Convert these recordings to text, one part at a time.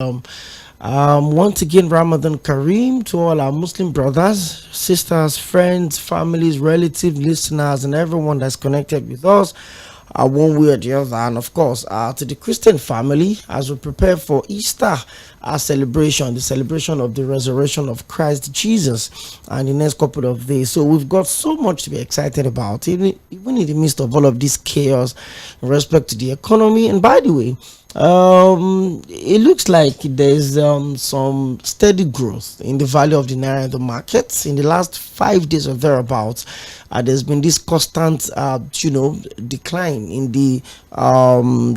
Um, Once again, Ramadan Kareem to all our Muslim brothers, sisters, friends, families, relatives, listeners, and everyone that's connected with us, one way or the other, and of course, to the Christian family as we prepare for Easter, our celebration, the celebration of the resurrection of Christ Jesus, and the next couple of days. So we've got so much to be excited about, even in the midst of all of this chaos in respect to the economy. And by the way, it looks like there's some steady growth in the value of the naira in the markets in the last 5 days or thereabouts. There's been this constant decline in the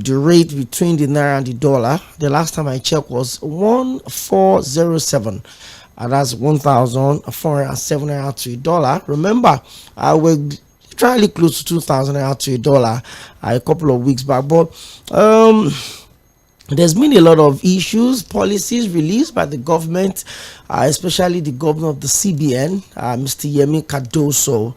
rate between the naira and the dollar. The last time I checked was 1407, and that's 1,407 naira to a dollar. Remember, we're literally close to 2,000 naira to a dollar a couple of weeks back, but there's been a lot of issues, policies released by the government, especially the governor of the CBN, Mr. Yemi Cardoso.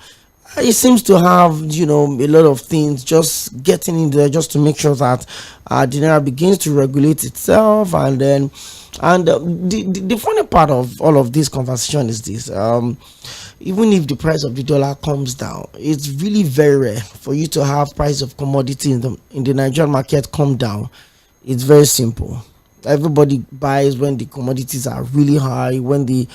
He seems to have, a lot of things just getting in there just to make sure that the naira begins to regulate itself. And the funny part of all of this conversation is this: even if the price of the dollar comes down, it's really very rare for you to have price of commodity in the Nigerian market come down. It's very simple. Everybody buys when the commodities are really high, when the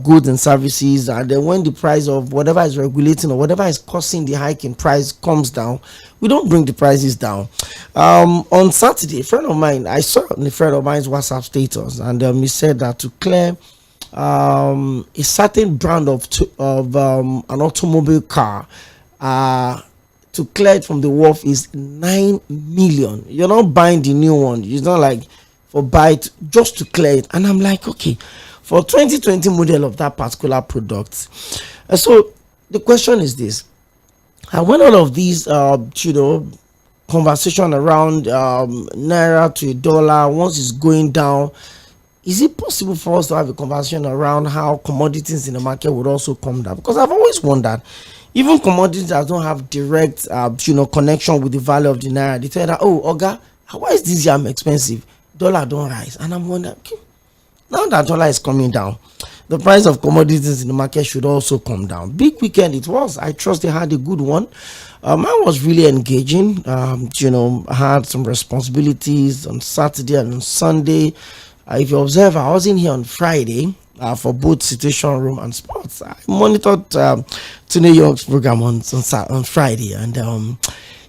goods and services, and then when the price of whatever is regulating or whatever is causing the hike in price comes down, we don't bring the prices down. On Saturday, a friend of mine, I saw a friend of mine's WhatsApp status, and he said that to clear a certain brand of an automobile car, to clear it from the wharf is 9 million. You're not buying the new one. It's not like for buy it just to clear it. And I'm like, okay, for 2020 model of that particular product. So the question is this: when all of these conversation around naira to a dollar, once it's going down, is it possible for us to have a conversation around how commodities in the market would also come down? Because I've always wondered, even commodities that don't have direct connection with the value of the naira, they tell that, oh Oga, why is this yam expensive? Dollar don't rise. And I'm wondering, okay, now that dollar is coming down, the price of commodities in the market should also come down. Big weekend it was. I trust they had a good one. I was really engaging. I had some responsibilities on Saturday and on Sunday. If you observe, I was in here on Friday for both Situation Room and Sports. I monitored Tune York's program on Friday, and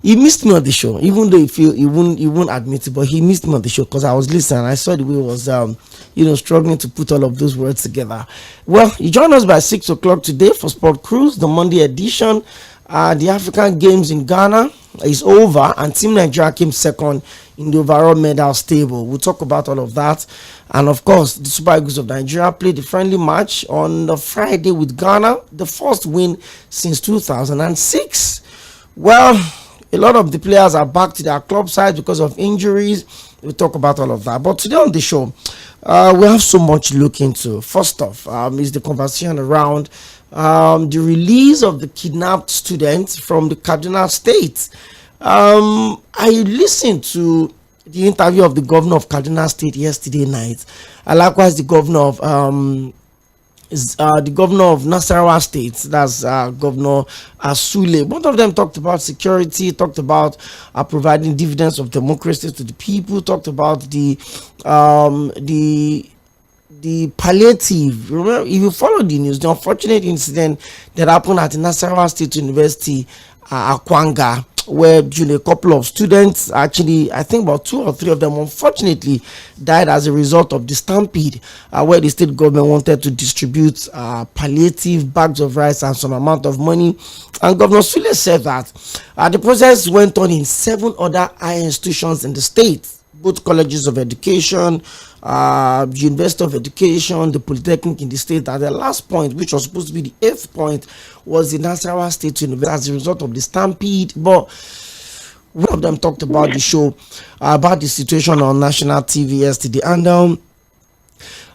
he missed me on the show, even though he won't admit it, but he missed me on the show because I was listening. I saw the way he was struggling to put all of those words together. Well, you join us by 6 o'clock today for Sport Cruise, the Monday edition. The African Games in Ghana is over, and Team Nigeria came second in the overall medal table. We'll talk about all of that. And of course, the Super Eagles of Nigeria played a friendly match on the Friday with Ghana, the first win since 2006. Well, a lot of the players are back to their club side because of injuries. We'll talk about all of that. But today on the show, we have so much to look into. First off, is the conversation around the release of the kidnapped students from the Kaduna State. I listened to the interview of the governor of Kaduna State yesterday night, and likewise the governor of Nasarawa State, that's Governor Sule. Both of them talked about security, talked about providing dividends of democracy to the people, talked about the palliative. Remember, if you follow the news, the unfortunate incident that happened at the Nasarawa State University, Akwanga, where a couple of students, actually I think about 2 or 3 of them, unfortunately died as a result of the stampede, where the state government wanted to distribute palliative bags of rice and some amount of money. And Governor Sule said that the process went on in 7 other higher institutions in the state, both colleges of education, the University of Education, the Polytechnic in the state. And the last point, which was supposed to be the 8th point, was the Nasarawa State University as a result of the stampede. But one of them talked about the show, about the situation on national TV yesterday. And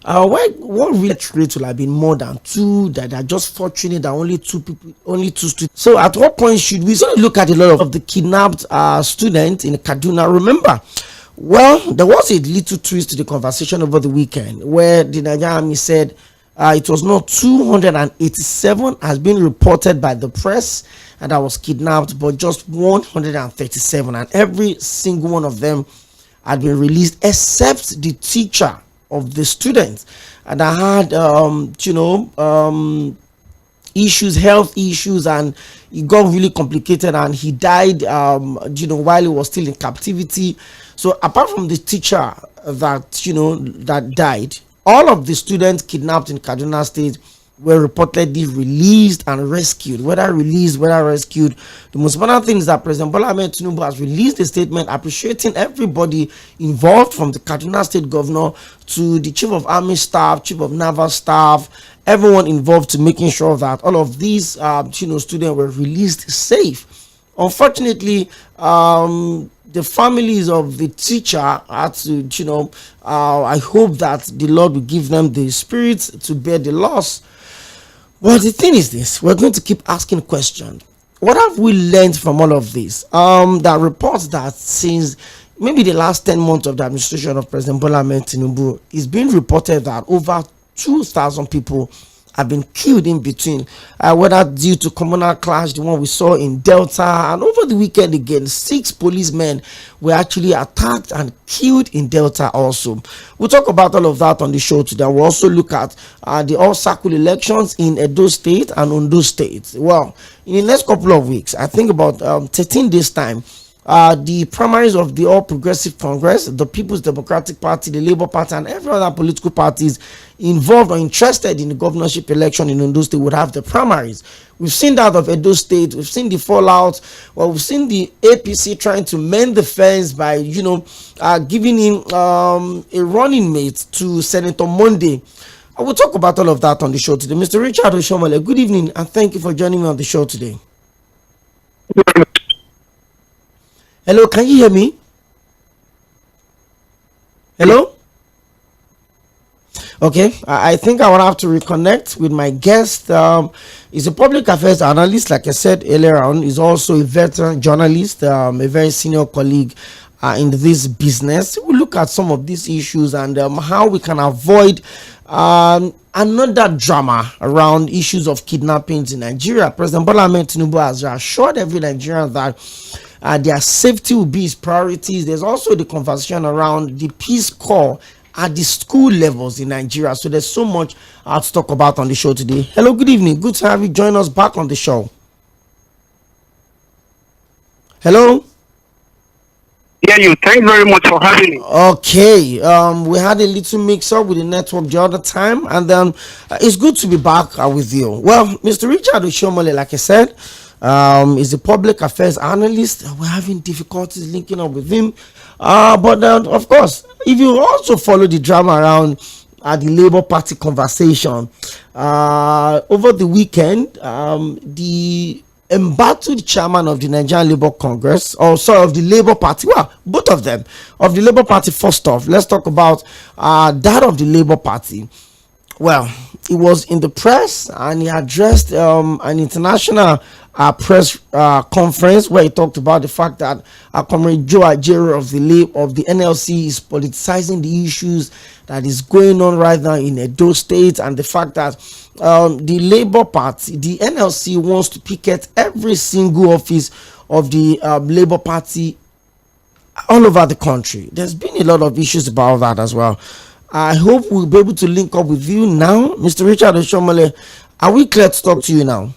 what really rate will have been more than 2, that are just fortunate that only 2 students. So at what point should we look at a lot of the kidnapped students in Kaduna? Remember, Well, there was a little twist to the conversation over the weekend where the Nigerian army said it was not 287 has been reported by the press and that was kidnapped, but just 137, and every single one of them had been released except the teacher of the students, and I had issues, health issues, and it got really complicated, and he died while he was still in captivity. So apart from the teacher that died, all of the students kidnapped in Kaduna State were reportedly released and rescued. Whether released, whether rescued, the most important thing is that President Bola Ahmed Tinubu has released a statement appreciating everybody involved, from the Kaduna State governor to the chief of army staff, chief of naval staff, everyone involved, to making sure that all of these students were released safe. Unfortunately, the families of the teacher had to, I hope that the Lord will give them the spirit to bear the loss. Well, the thing is this: we're going to keep asking questions. What have we learned from all of this? That reports that since maybe the last 10 months of the administration of President Bola Ahmed Tinubu, it's been reported that over 2,000 people have been killed in between, whether due to communal clash, the one we saw in Delta, and over the weekend again, 6 policemen were actually attacked and killed in Delta also. We'll talk about all of that on the show today. We'll also look at the all-circle elections in Edo State and Ondo State. Well, in the next couple of weeks, I think about 13 days time, the primaries of the All Progressive Congress, the People's Democratic Party, the Labour Party, and every other political parties involved or interested in the governorship election in Ondo State would have the primaries. We've seen that of Edo State. We've seen the fallout. Well, we've seen the APC trying to mend the fence by, giving him a running mate to Senator Monday. I will talk about all of that on the show today. Mr. Richard Oshomole, good evening, and thank you for joining me on the show today. Hello, can you hear me? Hello? Okay, I think I will have to reconnect with my guest. He's a public affairs analyst, like I said earlier on. He's also a veteran journalist, a very senior colleague in this business. We'll look at some of these issues and how we can avoid another drama around issues of kidnappings in Nigeria. President Bola Ahmed Tinubu has assured every Nigerian that their safety will be his priorities. There's also the conversation around the Peace Corps at the school levels in Nigeria. So there's so much to talk about on the show today. Hello, good evening. Good to have you join us back on the show. Hello. Yeah, you. Thanks very much for having me. Okay. We had a little mix-up with the network the other time, and then it's good to be back with you. Well, Mr. Richard Oshomole, like I said, is a public affairs analyst. We're having difficulties linking up with him, but of course, if you also follow the drama around the Labour Party conversation over the weekend, the embattled chairman of the Nigerian Labour Congress, or sorry, of the Labour Party, well, both of them, of the Labour Party. First off, let's talk about that of the Labour Party. Well, he was in the press and he addressed an international press conference where he talked about the fact that Comrade Joe Ajero of the NLC is politicizing the issues that is going on right now in Edo State, and the fact that the Labour Party, the NLC, wants to picket every single office of the Labour Party all over the country. There's been a lot of issues about that as well. I hope we'll be able to link up with you now. Mr. Richard Oshomole, are we clear to talk to you now?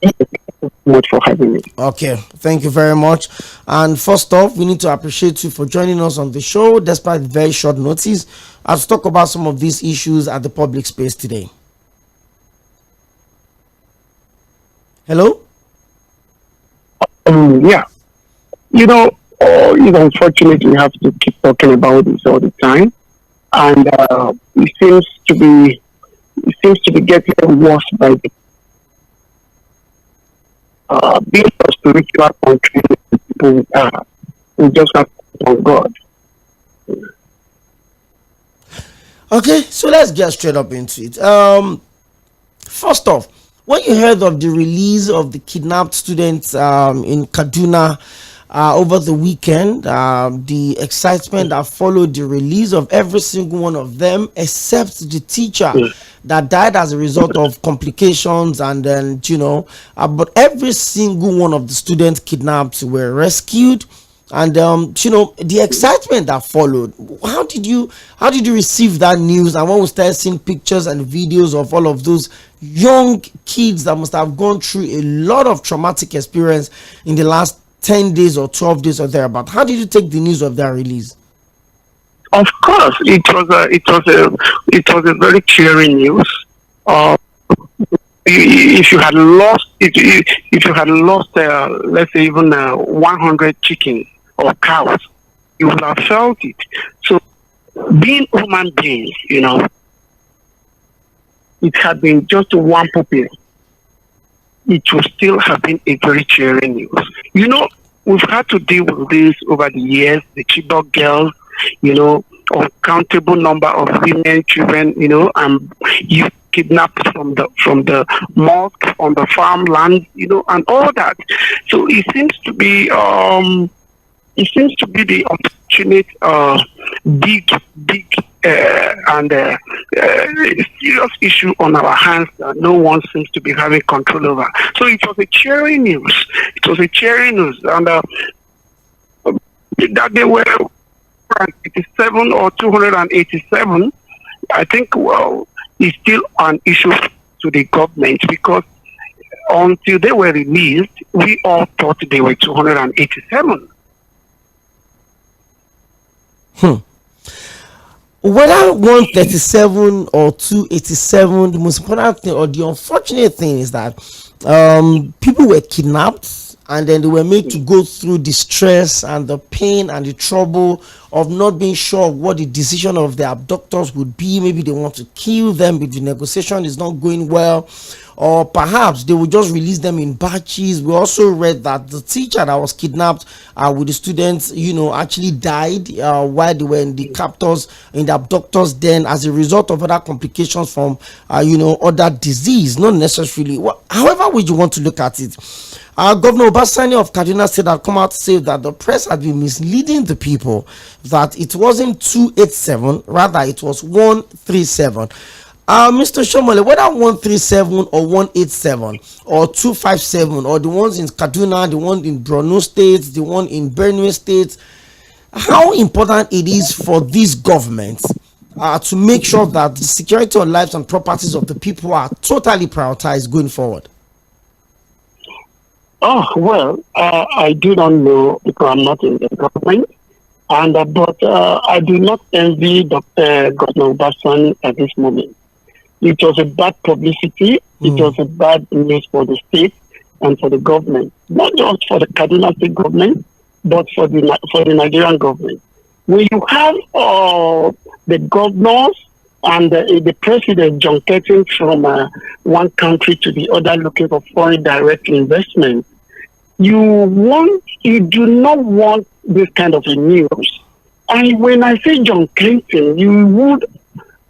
Thank you so much for having me. Okay, thank you very much. And first off, we need to appreciate you for joining us on the show despite very short notice as we talk about some of these issues at the public space today. Hello? Yeah. Unfortunately, we have to keep talking about this all the time. And it seems to be getting worse by the being a spiritual country. People we just have to thank God. Okay, so let's get straight up into it. First off, when you heard of the release of the kidnapped students in Kaduna, over the weekend, the excitement that followed the release of every single one of them, except the teacher that died as a result of complications, and then but every single one of the students kidnapped were rescued. And the excitement that followed, how did you receive that news? And when we started seeing pictures and videos of all of those young kids that must have gone through a lot of traumatic experience in the last 10 days or 12 days or thereabout, how did you take the news of their release? Of course, it was a very cheering news. If you had lost, if you had lost, let's say even 100 chickens or cows, you would have felt it. So, being human beings, it had been just one puppy, it would still have been a very cheering news. We've had to deal with this over the years. The Chibok girls, uncountable number of women, children, and youth kidnapped from the mosque, on the farmland, and all that. So it seems to be the unfortunate big and serious issue on our hands that no one seems to be having control over. So it was a cheering news. And that they were 87 or 287, I think, is still an issue to the government, because until they were released, we all thought they were 287. Whether 137 or 287, the most important thing or the unfortunate thing is that people were kidnapped, and then they were made to go through the stress and the pain and the trouble of not being sure what the decision of the abductors would be. Maybe they want to kill them if the negotiation is not going well, or perhaps they will just release them in batches. We also read that the teacher that was kidnapped with the students, actually died while they were in the abductors den, as a result of other complications from other disease, not necessarily. However would you want to look at it, Governor Obasani of Kaduna State had come out to say that the press had been misleading the people, that it wasn't 287, rather it was 137. Mr. Shomole, whether 137 or 187 or 257, or the ones in Kaduna, the one in Borno State, the one in Benue State, how important it is for these governments to make sure that the security of lives and properties of the people are totally prioritized going forward? Oh, well, I do not know, because I'm not in the government, but I do not envy Dr. Governor Obasani at this moment. It was a bad publicity. It was a bad news for the state and for the government, not just for the Kaduna State government, but for the Nigerian government. When you have the governors and the president junketing from one country to the other looking for foreign direct investment, you do not want this kind of a news. And when I say junketing,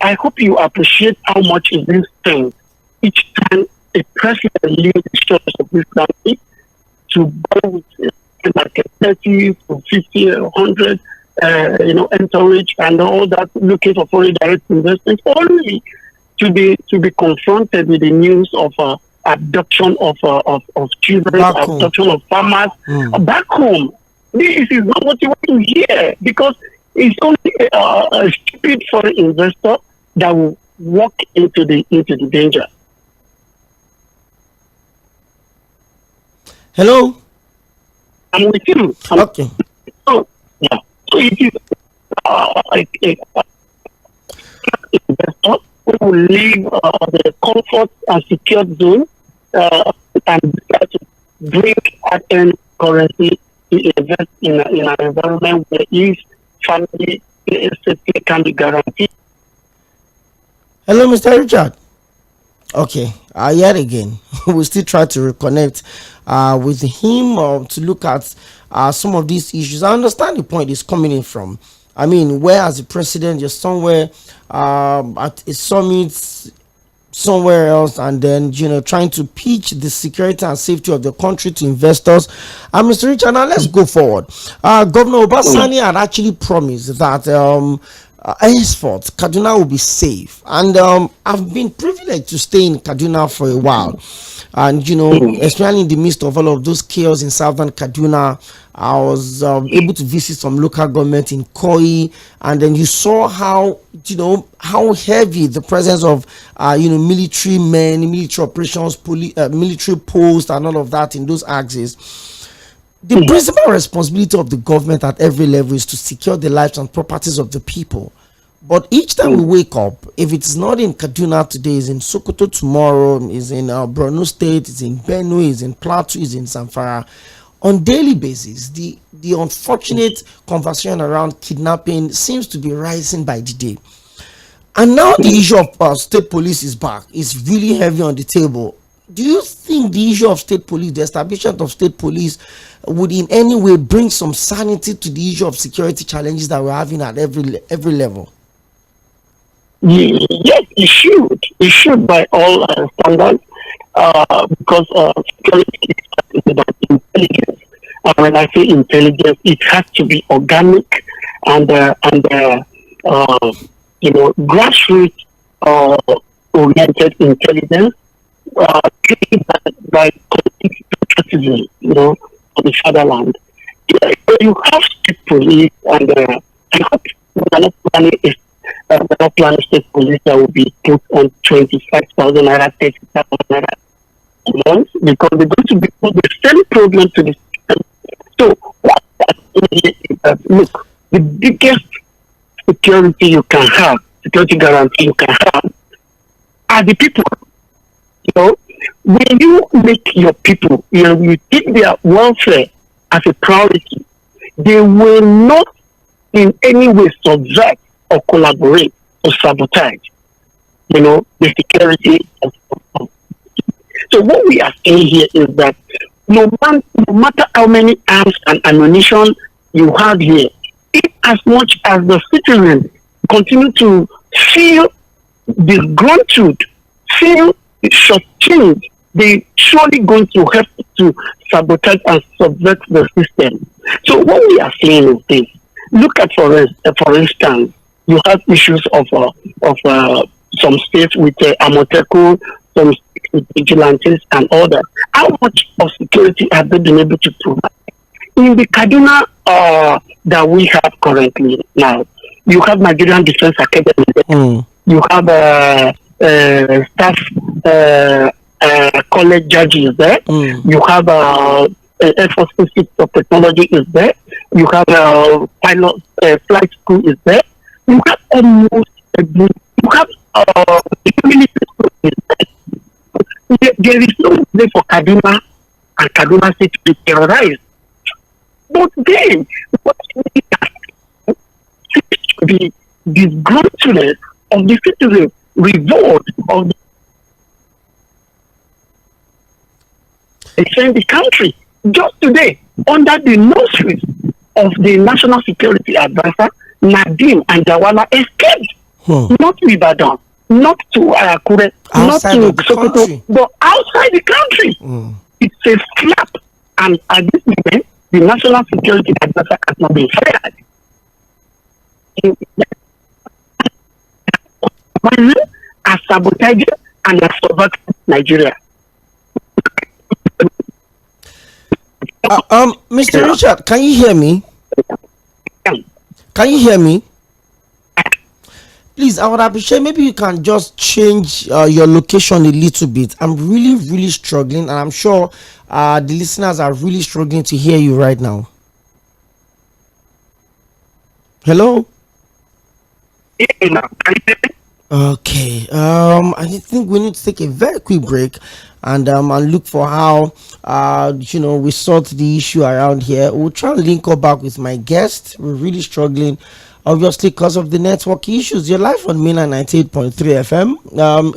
I hope you appreciate how much is being spent each time a president leaves the shores of this country to go with like 30 to 50 or 100 entourage and all that, looking for foreign direct investment, only to be confronted with the news of abduction of children, abduction of farmers back home. This is not what you want to hear, because it's only a stupid foreign investor that will walk into the danger. Hello? I'm with you. Okay. So, yeah. So it is investor who will leave the comfort and secure zone and to bring at-end currency to invest in an environment where his family safety can be guaranteed. Hello, Mr. Richard. Okay, yet again, we'll still try to reconnect with him to look at some of these issues. I understand the point he's coming in from. I mean, where as a president, you're somewhere at a summit somewhere else, and then trying to pitch the security and safety of the country to investors. And Mr. Richard, now let's go forward. Governor Obasani had actually promised that henceforth Kaduna will be safe, and I've been privileged to stay in Kaduna for a while, and especially in the midst of all of those chaos in southern Kaduna, I was able to visit some local government in Koi, and then you saw how heavy the presence of military men, military operations, military posts, and all of that in those axes. The principal responsibility of the government at every level is to secure the lives and properties of the people. But each time we wake up, if it's not in Kaduna today, it's in Sokoto tomorrow, is in Borno State, it's in Benue, it's in Plateau, it's in Zamfara. On daily basis, the unfortunate conversation around kidnapping seems to be rising by the day. And now the issue of state police is back. It's really heavy on the table. Do you think the issue of state police, the establishment of state police, would in any way bring some sanity to the issue of security challenges that we're having at every level? Yes, it should. It should by all standards, because security is about intelligence. And when I say intelligence, it has to be organic and grassroots oriented intelligence, by patriotism, for the fatherland. You have state police, and I hope we are not planning state police that will be put on 25,000 naira, 30,000 naira a month, because they're going to be put the same problem to the system. So what that is that, look, the biggest security you can have, security guarantee you can have, are the people. When you make your people, you take their welfare as a priority, they will not in any way subvert or collaborate or sabotage, the security of. So what we are saying here is that no matter how many arms and ammunition you have here, if as much as the citizens continue to feel disgruntled, feel shortchanged, they surely going to have to sabotage and subvert the system. So what we are saying is this: look at for instance, you have issues of some states with Amoteco, some states with vigilantes and others. How much of security have they been able to provide? In the Kaduna that we have currently now, you have Nigerian Defense Academy. You have staff college judges there. You have Air Force Institute of Technology is there. You have pilot flight school is there. You have almost you have military school is there. There is no way for Kaduna and Kaduna State to be terrorized. But then what seems to be disgruntlement of the citizens, revolt of the country. Just today, under the nurseries of the National Security Advisor, Nadim and Jawala escaped. Not to Ibadan, not to Akure, not to Sokoto, but outside the country. It's a slap. And at this moment, the National Security Advisor has not been fired. As sabotaged and as subverted Nigeria. Mr. Richard, can you hear me? Can you hear me? Please, I would appreciate maybe you can just change your location a little bit. I'm really struggling, and I'm sure the listeners are really struggling to hear you right now. Hello? Okay. I think we need to take a very quick break and look for how we sort the issue around here. We'll try and link up back with my guest. We're really struggling, obviously, because of the network issues. You're live on Mainland 98.3 FM.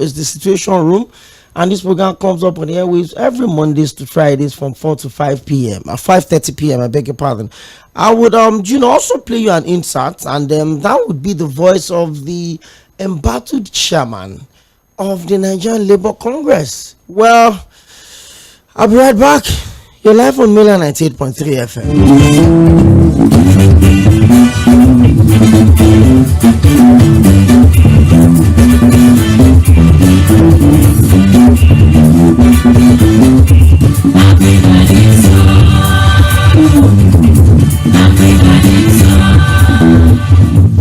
It's the Situation Room, and this program comes up on the airwaves every Mondays to Fridays from 4 to 5 p.m. 5:30 p.m. I beg your pardon. I would also play you an insert, and that would be the voice of the embattled chairman of the Nigerian Labour Congress. Well, I'll be right back. You're live on Miller 98.3 FM.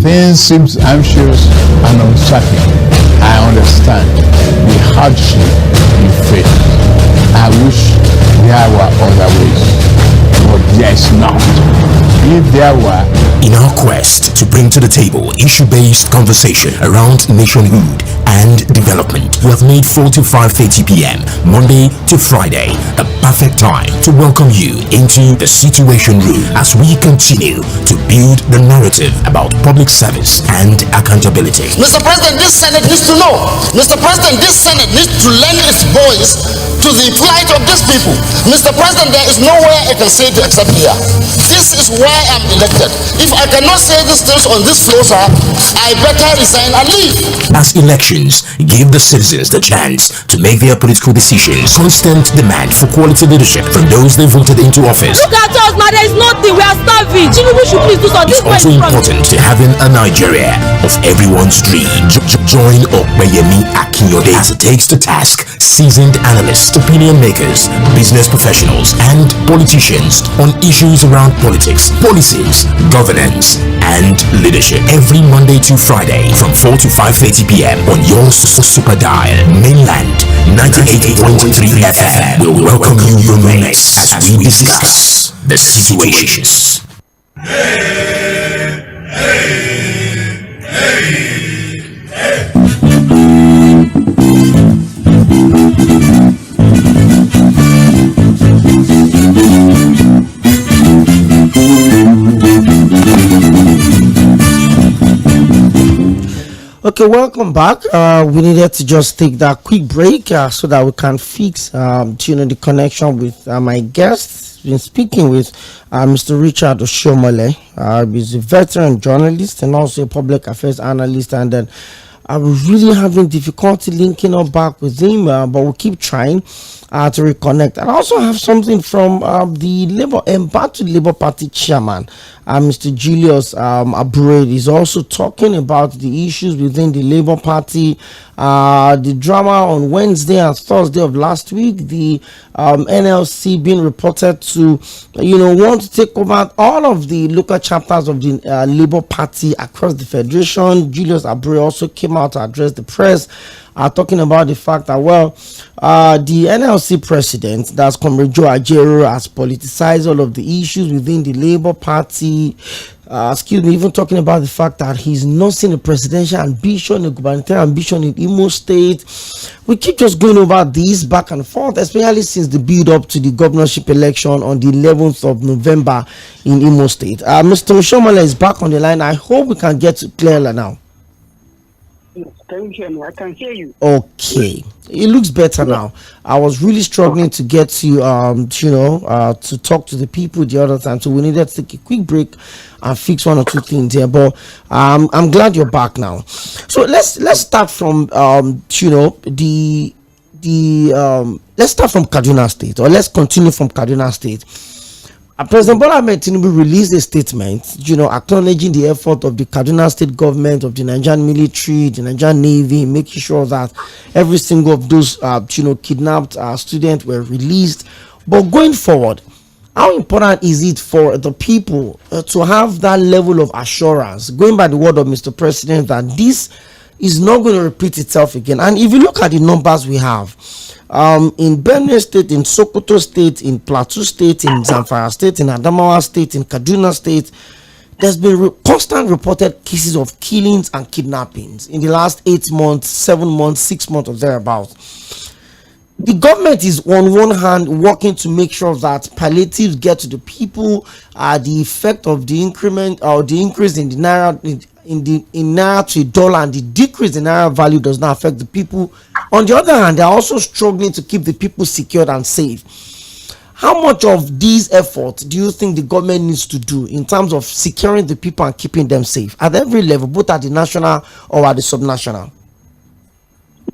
Things seem anxious and uncertain. I understand the hardship you face. I wish there were other ways, but there is not. If there were, in our quest to bring to the table issue-based conversation around nationhood and development, we have made 4 to 5:30 p.m. Monday to Friday a perfect time to welcome you into the Situation Room as we continue to build the narrative about public service and accountability. Mr. President, this Senate needs to know. Mr. President, this Senate needs to lend its voice to the plight of these people. Mr. President, there is nowhere I can say it except here. This is why I'm elected. If I cannot say these things on this floor, sir, I better resign and leave. As elections give the citizens the chance to make their political decisions, constant demand for quality leadership from those they voted into office. Look at us, man, there is nothing. We are starving. Tinubu should please do something. It's also important to having a Nigeria of everyone's dream. Join Opeyemi Akinyode as it takes to task seasoned analysts, opinion makers, business professionals, and politicians on issues around politics, policies, governance, and leadership. Every Monday to Friday from 4 to 5:30 p.m. on your super dial, Mainland 98.3 FM will welcome you next as we discuss the situations. Okay, welcome back. We needed to just take that quick break so that we can fix the connection with my guest. Been speaking with Mr. Richard Oshiomhole. He's a veteran journalist and also a public affairs analyst, and then I was really having difficulty linking up back with him, but we'll keep trying to reconnect. And I also have something from the Embattled Labour Party chairman, Mr. Julius Abure. Is also talking about the issues within the Labour Party, the drama on Wednesday and Thursday of last week, the NLC being reported to, want to take over all of the local chapters of the Labour Party across the federation. Julius Abure also came out to address the press, talking about the fact that, the NLC president, that's Comrade Joe Ajaero, has politicized all of the issues within the Labour Party. Even talking about the fact that he's not seen a presidential ambition, a gubernatorial ambition in Imo State. We keep just going over this back and forth, especially since the build up to the governorship election on the 11th of November in Imo State. Mr. Oshiomhole is back on the line. I hope we can get clearer now. Can you hear me? I can hear you. Okay, it looks better now. I was really struggling to get you, to talk to the people the other time, so we needed to take a quick break and fix one or two things here. But I'm glad you're back now. So let's start from let's start from Kaduna State, or let's continue from Kaduna State. President Bola Ahmed Tinubu released a statement, acknowledging the effort of the Kaduna State government, of the Nigerian military, the Nigerian Navy, making sure that every single of those, kidnapped students were released. But going forward, how important is it for the people to have that level of assurance, going by the word of Mr. President, that this is not going to repeat itself again? And if you look at the numbers we have, in Benue State, in Sokoto State, in Plateau State, in Zamfara State, in Adamawa State, in Kaduna State, there's been constant reported cases of killings and kidnappings in the last 8 months, 7 months, 6 months or thereabouts. The government is on one hand working to make sure that palliatives get to the people, the effect of the increment or the increase in the naira in naira to dollar and the decrease in naira value does not affect the people. On the other hand, they are also struggling to keep the people secured and safe. How much of these efforts do you think the government needs to do in terms of securing the people and keeping them safe at every level, both at the national or at the subnational?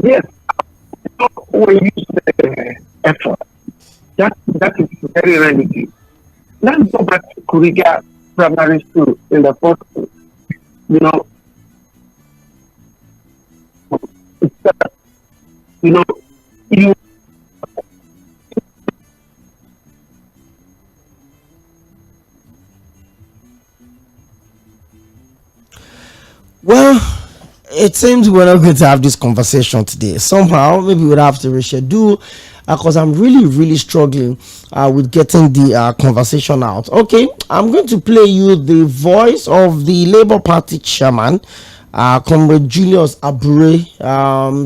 Yes, we use the effort. That is very relative. Let's go back to Kuriga Primary School in the fourth school. You know, you Well, it seems we're not going to have this conversation today. Somehow, maybe we'll have to reschedule because I'm really struggling with getting the conversation out. Okay, I'm going to play you the voice of the Labour Party chairman, Comrade Julius Abure,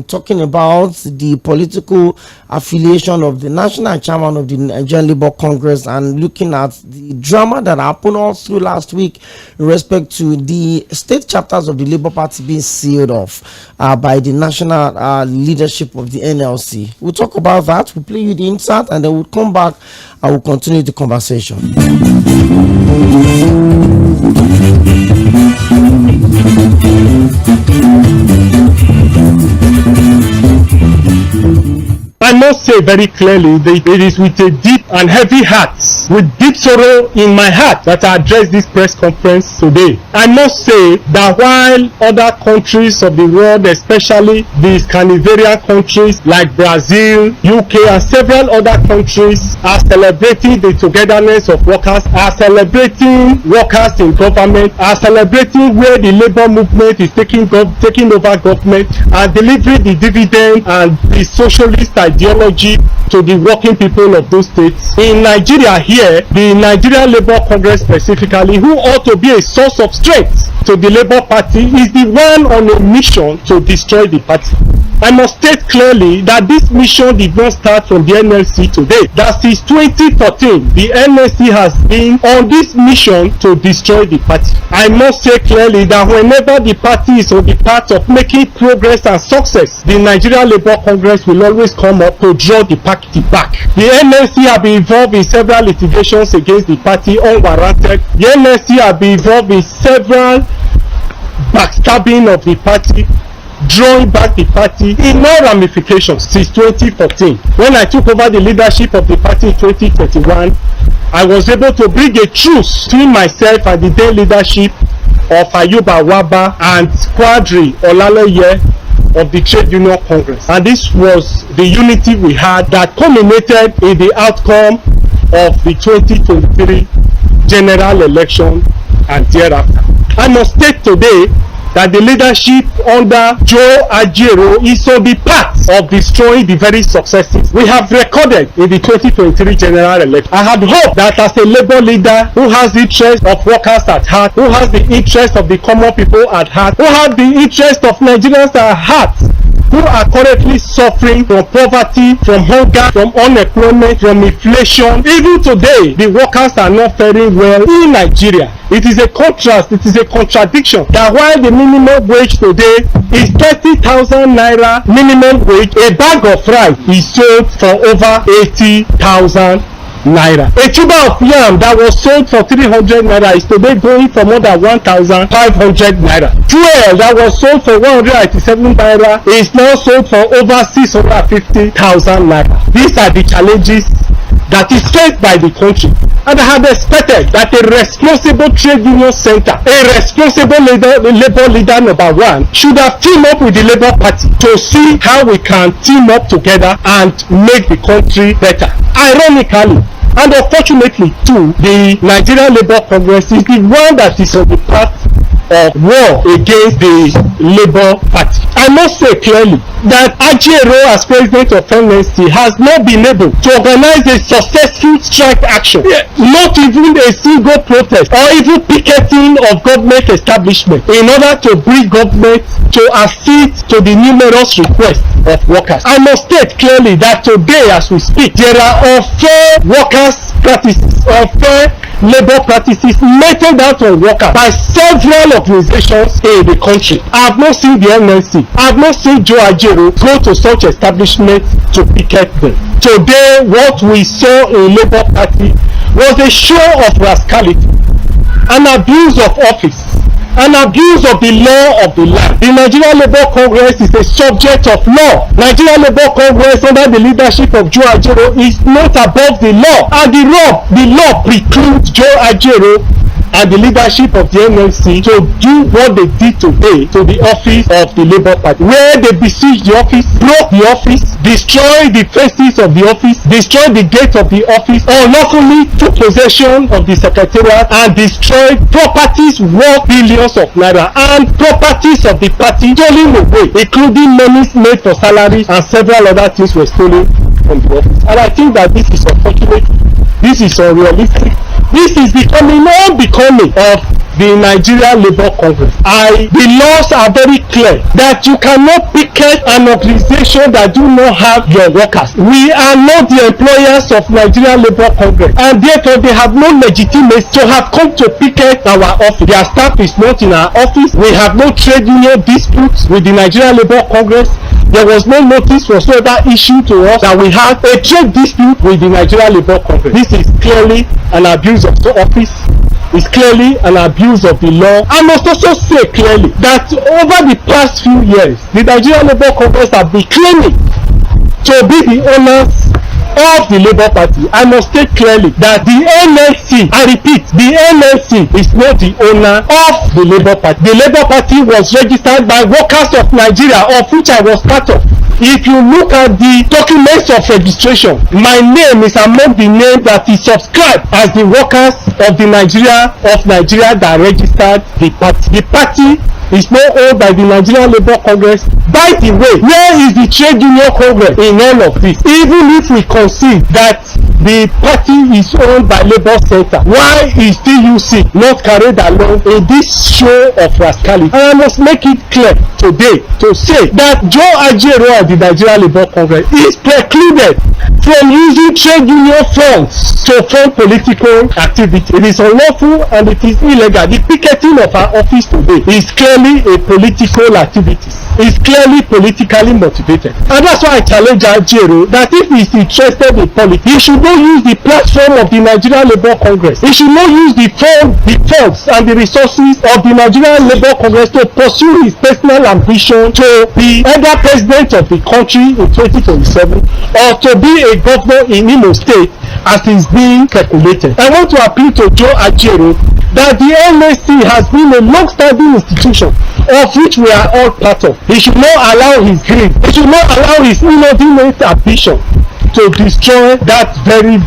talking about the political affiliation of the national chairman of the Nigerian Labour Congress and looking at the drama that happened all through last week in respect to the state chapters of the Labour Party being sealed off by the national leadership of the NLC. We'll talk about that. We'll play you the insert and then we'll come back and we'll continue the conversation. I must say very clearly that it is with a deep and heavy heart, with deep sorrow in my heart, that I address this press conference today. I must say that while other countries of the world, especially the Scandinavian countries like Brazil, UK and several other countries are celebrating the togetherness of workers, are celebrating workers in government, are celebrating where the labor movement is taking over government and delivering the dividend and the socialist ideology to the working people of those states. In Nigeria here, the Nigerian Labour Congress specifically, who ought to be a source of strength to the Labour Party, is the one on a mission to destroy the party. I must state clearly that this mission did not start from the NLC today. That since 2014, the NLC has been on this mission to destroy the party. I must say clearly that whenever the party is on the path of making progress and success, the Nigerian Labour Congress will always come up to draw the party back. The NLC have been involved in several litigations against the party unwarranted. The NLC have been involved in several backstabbing of the party, drawing back the party in all ramifications since 2014. When I took over the leadership of the party in 2021, I was able to bring a truce between myself and the then leadership of Ayuba Waba and Quadri Olaleye of the Trade Union Congress. And this was the unity we had that culminated in the outcome of the 2023 general election and thereafter. I must state today that the leadership under Joe Ajero is on the path of destroying the very successes we have recorded in the 2023 general election. I had hoped that as a labor leader who has the interest of workers at heart, who has the interest of the common people at heart, who has the interest of Nigerians at heart, who are currently suffering from poverty, from hunger, from unemployment, from inflation. Even today, the workers are not faring well in Nigeria. It is a contrast, it is a contradiction that while the minimum wage today is 30,000 naira minimum wage, a bag of rice is sold for over 80,000 naira. A tuber of yam that was sold for 300 naira is today going for more than 1,500 naira. Fuel that was sold for 187 naira is now sold for over 650,000 naira. These are the challenges that is faced by the country, and I had expected that a responsible trade union center, a responsible labor leader number one, should have teamed up with the Labour Party to see how we can team up together and make the country better. Ironically and unfortunately too, the Nigerian Labour Congress is the one that is on the path of war against the Labour Party. I must say clearly that Ajero, as president of NLC, has not been able to organize a successful strike action, not even a single protest or even picketing of government establishment, in order to bring government to accede to the numerous requests of workers. I must state clearly that today as we speak, there are unfair workers practices, unfair labor practices meted out on workers by several organizations in the country. I have not seen the NLC, I have not seen Joe Ajero go to such establishments to picket them. Today, what we saw in Labour Party was a show of rascality, an abuse of office, an abuse of the law of the land. The Nigerian Labour Congress is a subject of law. Nigerian Labour Congress under the leadership of Joe Ajaero is not above the law, and the law precludes Joe Ajaero and the leadership of the NLC to do what they did today to the office of the Labour Party, where they besieged the office, broke the office, destroyed the fences of the office, destroyed the gate of the office, unlawfully took possession of the secretariat and destroyed properties worth billions of naira and properties of the party stolen away, including monies made for salaries, and several other things were stolen from the office. And I think that this is unfortunate, this is unrealistic, this is becoming unbecoming of the Nigerian Labour Congress. The laws are very clear that you cannot picket an organization that do not have your workers. We are not the employers of Nigerian Labour Congress, and therefore they have no legitimacy to have come to picket our office. Their staff is not in our office. We have no trade union disputes with the Nigerian Labour Congress. There was no notice whatsoever issued to us that we have a trade dispute with the Nigerian Labour Congress. This is clearly an abuse of the office. It's clearly an abuse of the law. I must also say clearly that over the past few years, the Nigerian Labour Congress have been claiming to be the owners of the Labour Party. I must state clearly that the NLC, I repeat, the NLC is not the owner of the Labour Party. The Labour Party was registered by Workers of Nigeria, of which I was part of. If you look at the documents of registration, my name is among the names that is subscribed as the workers of Nigeria that registered the party. The party is not owned by the Nigerian Labour Congress. By the way, where is the trade union congress in all of this? Even if we concede that the party is owned by Labour Center, why is TUC not carried along in this show of rascality? And I must make it clear today to say that Joe Ajaero and the Nigerian Labour Congress is precluded from using trade union funds to fund political activity. It is unlawful and it is illegal. The picketing of our office today is clearly a political activity. It's clearly politically motivated. And that's why I challenge Ajaero that if he's interested in politics, he should not use the platform of the Nigerian Labour Congress. He should not use the funds and the resources of the Nigerian Labour Congress to pursue his personal ambition to be either president of the country in 2027 or to be a governor in Imo State as is being calculated. I want to appeal to Joe Ajaero that the NLC has been a long-standing institution of which we are all part of. He should not allow his greed, he should not allow his inordinate ambition to destroy that very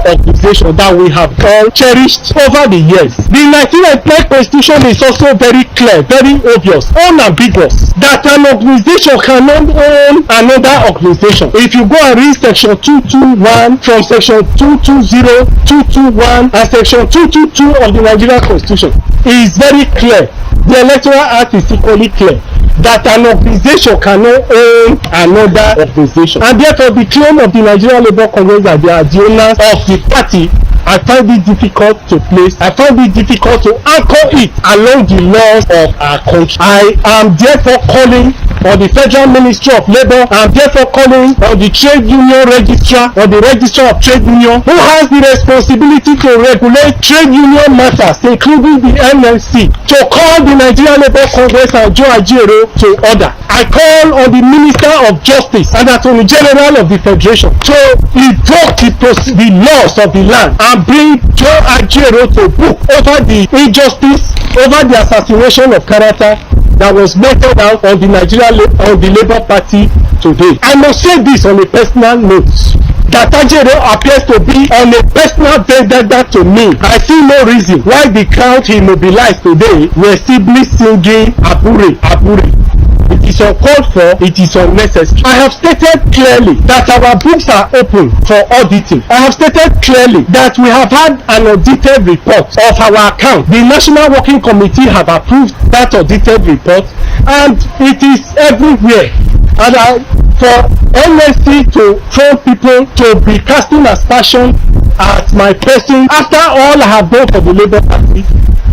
organization that we have all cherished over the years. The 1999 constitution is also very clear, very obvious, unambiguous, that an organization cannot own another organization. If you go and read section 221 from section 220, 221 and section 222 of the Nigerian constitution, it is very clear. The Electoral Act is equally clear that an organization cannot own another organization, and therefore the claim of the Nigerian Labour Congress that they are the owners of the party, I find it difficult to place. I find it difficult to anchor it along the laws of our country. I am therefore calling on the Federal Ministry of Labour. I am therefore calling on the Trade Union Registrar or the Registrar of Trade Union, who has the responsibility to regulate trade union matters, including the NLC, to call the Nigerian Labour Congress and Joe Ajaero to order. I call on the Minister of Justice and Attorney General of the Federation to invoke the laws of the land and bring Joe Ajaero to book over the injustice, over the assassination of character that was meted out on the Labour Party today. I must say this on a personal note, that Ajaero appears to be on a personal vendetta to me. I see no reason why the crowd he mobilized today were simply singing Abure, Abure. It is uncalled for, it is unnecessary. I have stated clearly that our books are open for auditing. I have stated clearly that we have had an audited report of our account. The National Working Committee have approved that audited report and it is everywhere. And for NLC to throw people to be casting aspersion at my person after all I have done for the Labour Party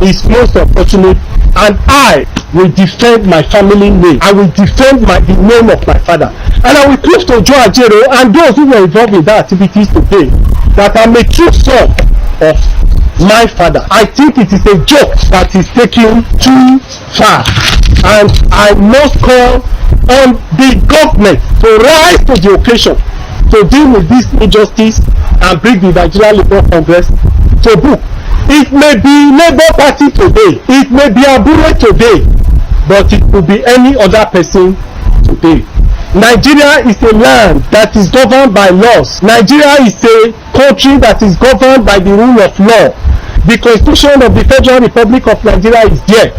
is most unfortunate, and I will defend my family name. I will defend the name of my father, and I will prove to Joe Ajaero and those who were involved in that activities today that I'm a true son of my father. I think it is a joke that is taken too far, and I must call on the government to rise to the occasion to deal with this injustice and bring the Nigerian Labour Congress to book. It may be Labour Party today, it may be Abure today, but it could be any other person today. Nigeria is a land that is governed by laws. Nigeria is a country that is governed by the rule of law. The Constitution of the Federal Republic of Nigeria is there.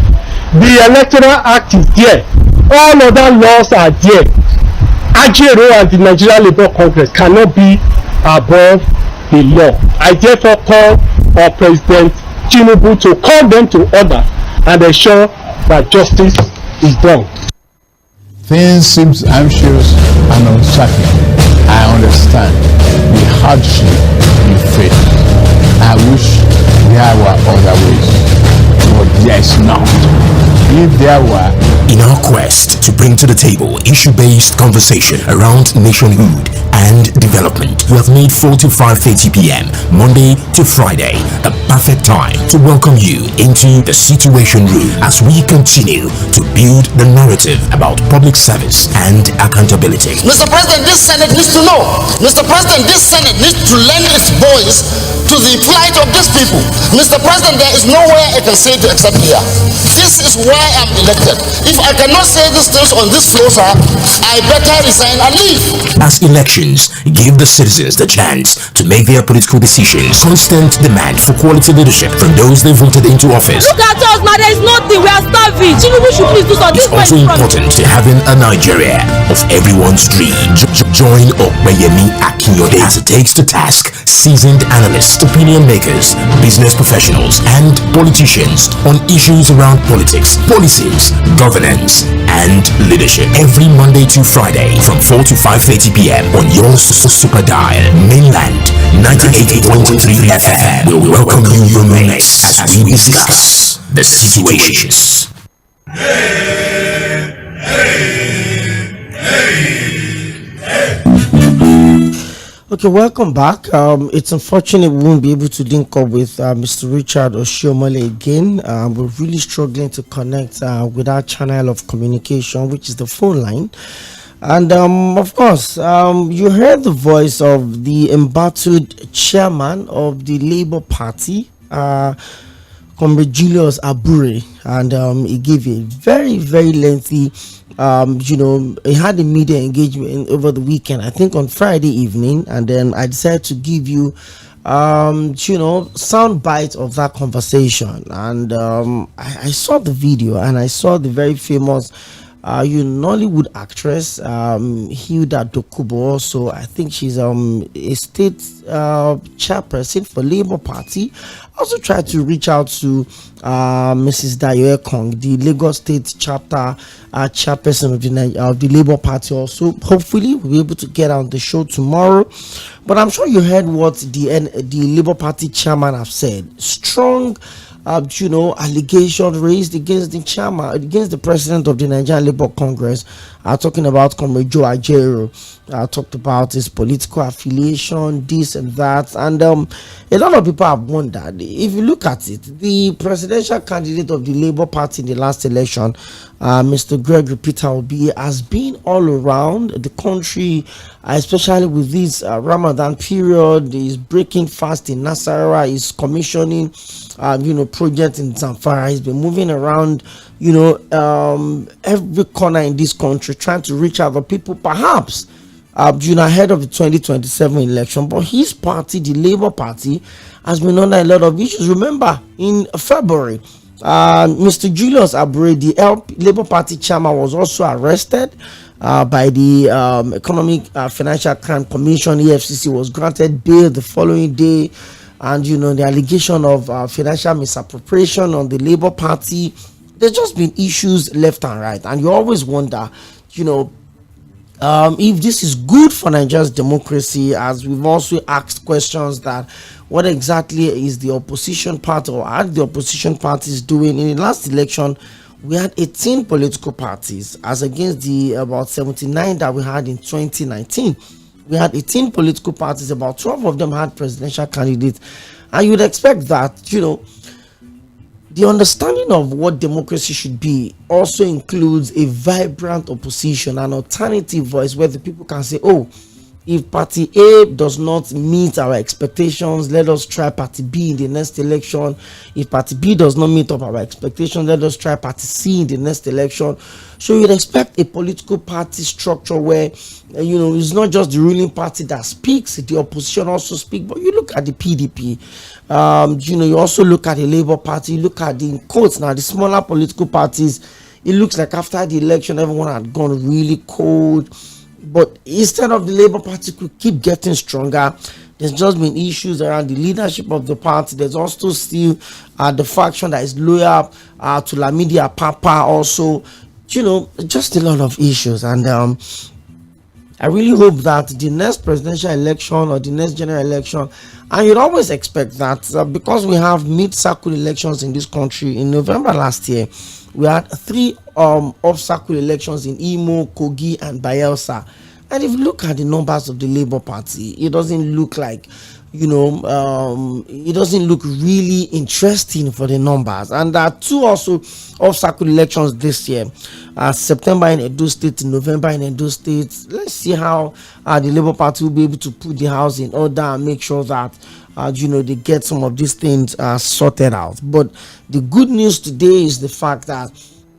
The Electoral Act is there. All other laws are there. Ajero and the Nigerian Labour Congress cannot be above the law. I therefore call on President Tinubu to call them to order and ensure that justice is done. Things seem anxious and uncertain. I understand the hardship you face. I wish there were other ways, but there is not. If there were, In our quest to bring to the table issue-based conversation around nationhood and development, we have made 4 to 5:30 p.m. Monday to Friday a perfect time to welcome you into the Situation Room as we continue to build the narrative about public service and accountability. Mr. President, this Senate needs to know. Mr. President, this Senate needs to lend its voice to the plight of these people. Mr. President, there is nowhere I can say it except here. This is why I'm elected. If I cannot say these things on this floor, sir, I better resign and leave. As elections give the citizens the chance to make their political decisions, constant demand for quality leadership from those they voted into office. Look at us now, there is nothing, we are starving. Tinubu should please do something. It's also important to having a Nigeria of everyone's dream. Join Opeyemi Akinyode as it takes to task seasoned analysts, opinion makers, business professionals, and politicians on issues around politics, policies, governance, and leadership. Every Monday to Friday from 4 to 5:30 p.m. on your super dial, Mainland 98.3 FM will welcome you your next as we discuss the situations. Okay, welcome back. It's unfortunate we won't be able to link up with Mr. Richard Oshiomhole again. We're really struggling to connect with our channel of communication, which is the phone line. And of course, you heard the voice of the embattled chairman of the Labour Party, Comrade Julius Abure, and he gave a very, very lengthy he had a media engagement over the weekend, I think on Friday evening, and then I decided to give you sound bites of that conversation. And I saw the video, and I saw the very famous Nollywood actress Hilda Dokubo. Also, I think she's a state chairperson for Labour Party. I also tried to reach out to Mrs. Dayo Ekong, the Lagos State chapter chairperson of the Labour Party. Also, hopefully we'll be able to get on the show tomorrow. But I'm sure you heard what the Labour Party chairman have said. Strong allegation raised against the chairman, against the president of the Nigerian Labour Congress, talking about Comrade Joe Ajero, talked about his political affiliation, this and that, and a lot of people have wondered. If you look at it, the presidential candidate of the Labour Party in the last election, Mr. Gregory Peter Obi, has been all around the country, especially with this Ramadan period. He's breaking fast in Nasarawa, he's commissioning projects in Zamfara. He's been moving around every corner in this country, trying to reach other people, perhaps ahead of the 2027 election. But his party, the Labour Party, has been under a lot of issues. Remember, in February, Mr. Julius Abure, the Labour Party chairman, was also arrested by the Economic Financial Crime Commission. EFCC was granted bail the following day, and the allegation of financial misappropriation on the Labour Party. There's just been issues left and right, and you always wonder, if this is good for Nigeria's democracy, as we've also asked questions that what exactly is the opposition party, or are the opposition parties doing? In the last election, we had 18 political parties as against the about 79 that we had in 2019. We had 18 political parties, about 12 of them had presidential candidates, And you'd expect that, the understanding of what democracy should be also includes a vibrant opposition, an alternative voice where the people can say, oh, if party A does not meet our expectations, let us try party B in the next election. If party B does not meet up our expectations, let us try party C in the next election. So you'd expect a political party structure where, it's not just the ruling party that speaks, the opposition also speaks. But you look at the PDP, you also look at the Labour Party, you look at the, in quotes now, the smaller political parties. It looks like after the election, everyone had gone really cold. But instead of the Labour Party could keep getting stronger, there's just been issues around the leadership of the party. There's also still the faction that is loyal to Lamidi Apapa also. Just a lot of issues. And I really hope that the next presidential election or the next general election, and you'd always expect that because we have mid-cycle elections in this country. In November last year, we had 3 off-cycle elections in Imo, Kogi, and Bayelsa. And if you look at the numbers of the Labour Party, it doesn't look like, it doesn't look really interesting for the numbers. And there are 2 also off-cycle elections this year, September in Edo State, November in Edo State. Let's see how the Labour Party will be able to put the house in order and make sure that they get some of these things sorted out. But the good news today is the fact that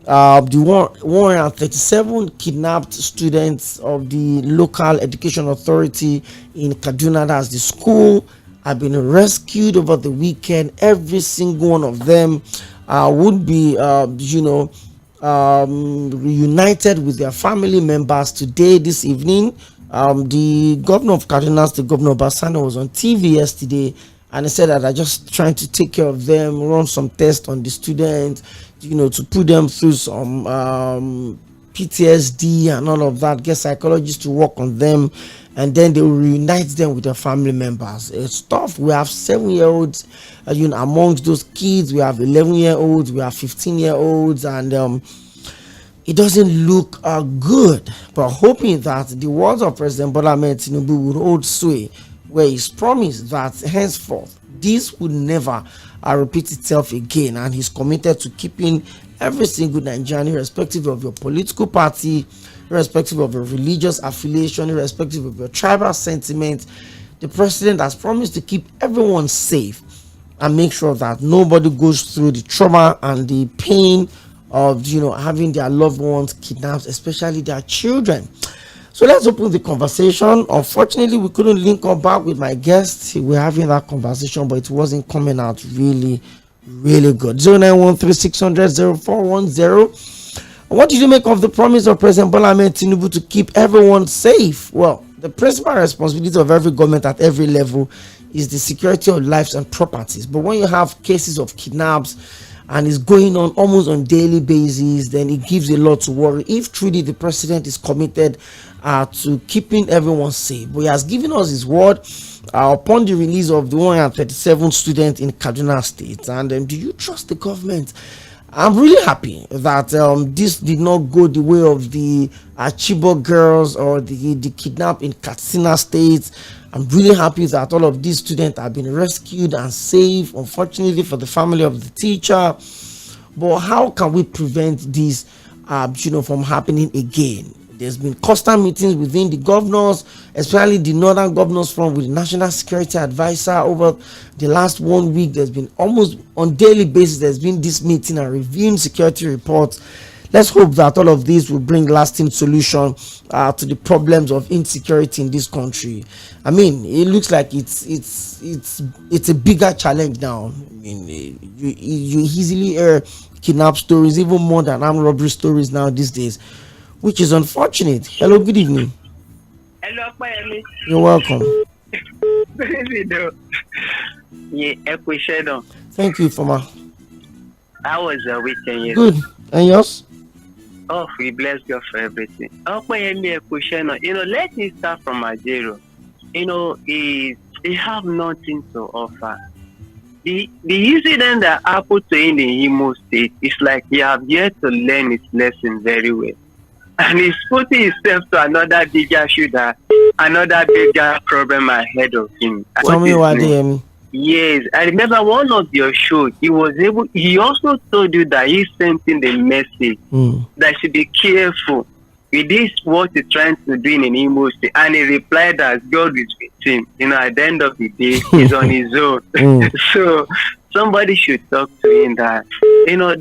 the 137 kidnapped students of the local education authority in Kaduna, that's the school, have been rescued over the weekend. Every single one of them would be reunited with their family members today, this evening. The governor of Kaduna State, Governor Basano, was on TV yesterday, and he said that they're just trying to take care of them, run some tests on the students, to put them through some PTSD and all of that, get psychologists to work on them, and then they will reunite them with their family members. It's tough. We have 7-year-olds, amongst those kids. We have 11-year-olds, we have 15-year-olds, and it doesn't look good. But hoping that the words of President Bola Ahmed Tinubu would hold sway, where he's promised that henceforth this would never repeat itself again, and he's committed to keeping every single Nigerian, irrespective of your political party, irrespective of your religious affiliation, irrespective of your tribal sentiment. The president has promised to keep everyone safe and make sure that nobody goes through the trauma and the pain of having their loved ones kidnapped, especially their children. So let's open the conversation. Unfortunately, we couldn't link up back with my guest. We're having that conversation, but it wasn't coming out really good. 0913-600-0410. What did you make of the promise of President Bola Ahmed Tinubu to keep everyone safe? Well, the principal responsibility of every government at every level is the security of lives and properties. But when you have cases of kidnaps and it's going on almost on daily basis, then it gives a lot to worry. If truly the president is committed to keeping everyone safe, but he has given us his word upon the release of the 137 students in Kaduna State. And do you trust the government? I'm really happy that this did not go the way of the Chibok girls or the kidnap in Katsina State. I'm really happy that all of these students have been rescued and safe, unfortunately for the family of the teacher. But how can we prevent this from happening again? There's been constant meetings within the governors, especially the northern governors from with the National Security Advisor over the last 1 week. There's been almost on daily basis, there's been this meeting and reviewing security reports. Let's hope that all of this will bring lasting solution to the problems of insecurity in this country. I mean, it looks like it's a bigger challenge now. I mean, you easily hear kidnap stories, even more than armed robbery stories now these days, which is unfortunate. Hello, good evening. Hello, Opeyemi. You're welcome. Thank you, Fama. How was the weekend? Good. And yours? Oh, we bless God for everything. Opeyemi, let me start from a zero. He have nothing to offer. The incident that happened to him in Imo State is like he have yet to learn his lesson very well. And he's putting himself to another bigger shooter, another bigger problem ahead of him. Tell me what Yes, I remember one of your shows. He also told you that he sent in the message that should be careful with this what he's trying to do in Imo State, and he replied that God is with him. At the end of the day, he's on his own. So somebody should talk to him that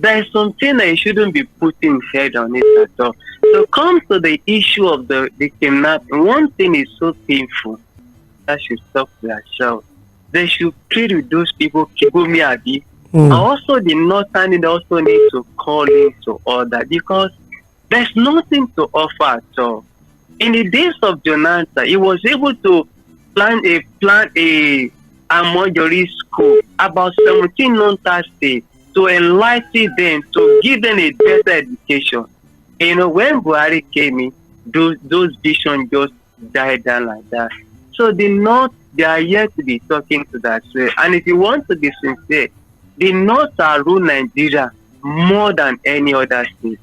there's something that you shouldn't be putting head on it at all. So come to the issue of the kidnapping. One thing is so painful that should stop themselves. They should plead with those people, Kibumi Abi. And also the Northern also need to call into order, because there's nothing to offer at all. In the days of Jonathan, he was able to plan a Amojori school about 17 non-tax states to enlighten them, to give them a better education. When Buhari came in, those visions just died down like that. So the North, they are yet to be talking to that. And if you want to be sincere, the North are rule Nigeria more than any other state,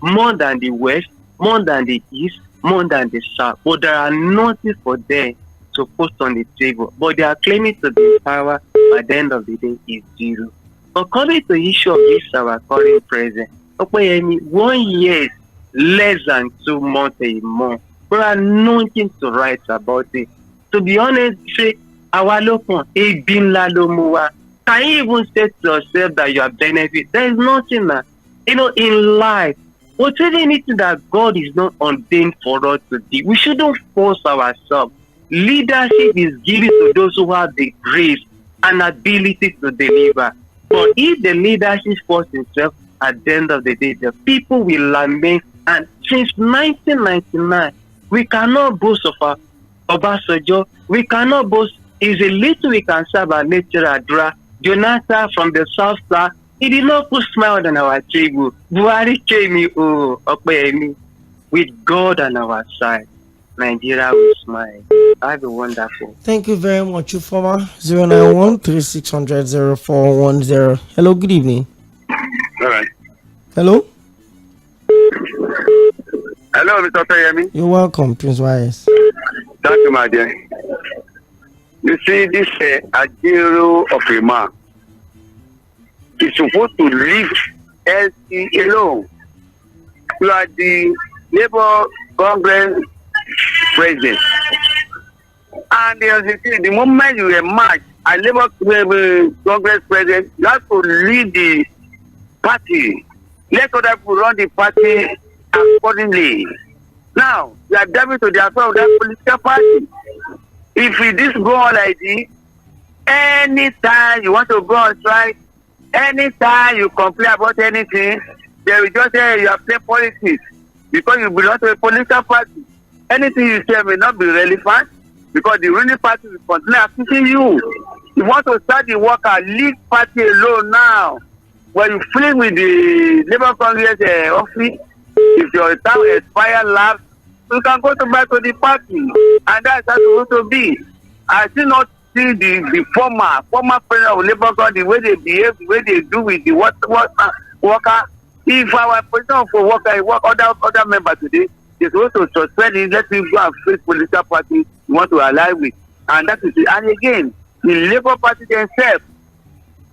more than the West, more than the East, more than the South. But there are nothing for them to put on the table. But they are claiming to be power. At the end of the day, is zero. But coming to the issue of this our current president, Opeyemi, 1 year less than 2 months a month. There are nothing to write about it. To be honest, say our local a bin la lomuwa. Can you even say to yourself that you are benefit? There is nothing that in life. Whatever anything that God is not ordained for us to do, we shouldn't force ourselves. Leadership is given to those who have the grace and ability to deliver. But if the leadership forces itself, at the end of the day, the people will lament. And since 1999, we cannot boast of our Obasanjo. We cannot boast. Is a little we can serve our nature Adra. Jonathan from the South Side, he did not put smile on our table. Buhari came in, Opeyemi, with God on our side. Nigeria will smile. Have a wonderful. Thank you very much, Ufoma. 091-3600-0410. Hello, good evening. All right. Hello? Hello, Mr. Opeyemi. You're welcome, Prince YS. Thank you, my dear. You see, this Ajero of a man is supposed to leave LC alone. You are the Labour Congress president. And the moment you emerge as Labour Congress president, you have to lead the party. Let other people run the party accordingly. Now, you are diving to the affair of that political party. If this go on like this, anytime you want to go on strike, anytime you complain about anything, they will just say you are playing politics because you belong to a political party. Anything you say may not be relevant because the ruling party will continue assisting you. You want to start the worker, leave party alone now. When you fling with the Labour Congress office, if your time expires last, you can go back to the party, and that's how it's supposed to be. I still not see the former president of Labour Congress, the way they behave, the way they do with the worker. If our president for worker, other member today, they're supposed to suspend it, let him go and face political party you want to align with, and that is it. And again, the Labour Party themselves,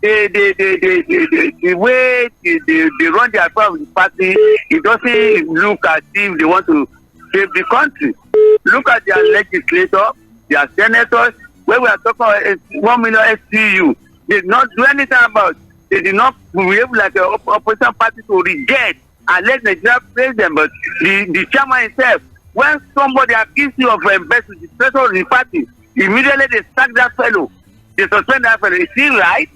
the way they run the affair of the party, it doesn't look as if they want to save the country. Look at their legislators, their senators, where we are talking about 1 million SCU. They did not do anything about it. They did not behave like an opposition party to reject and let Nigeria praise them. But the chairman himself, when somebody accuses you of embezzling the treasury of the party, immediately they sack that fellow. They suspend that fellow. Is he right?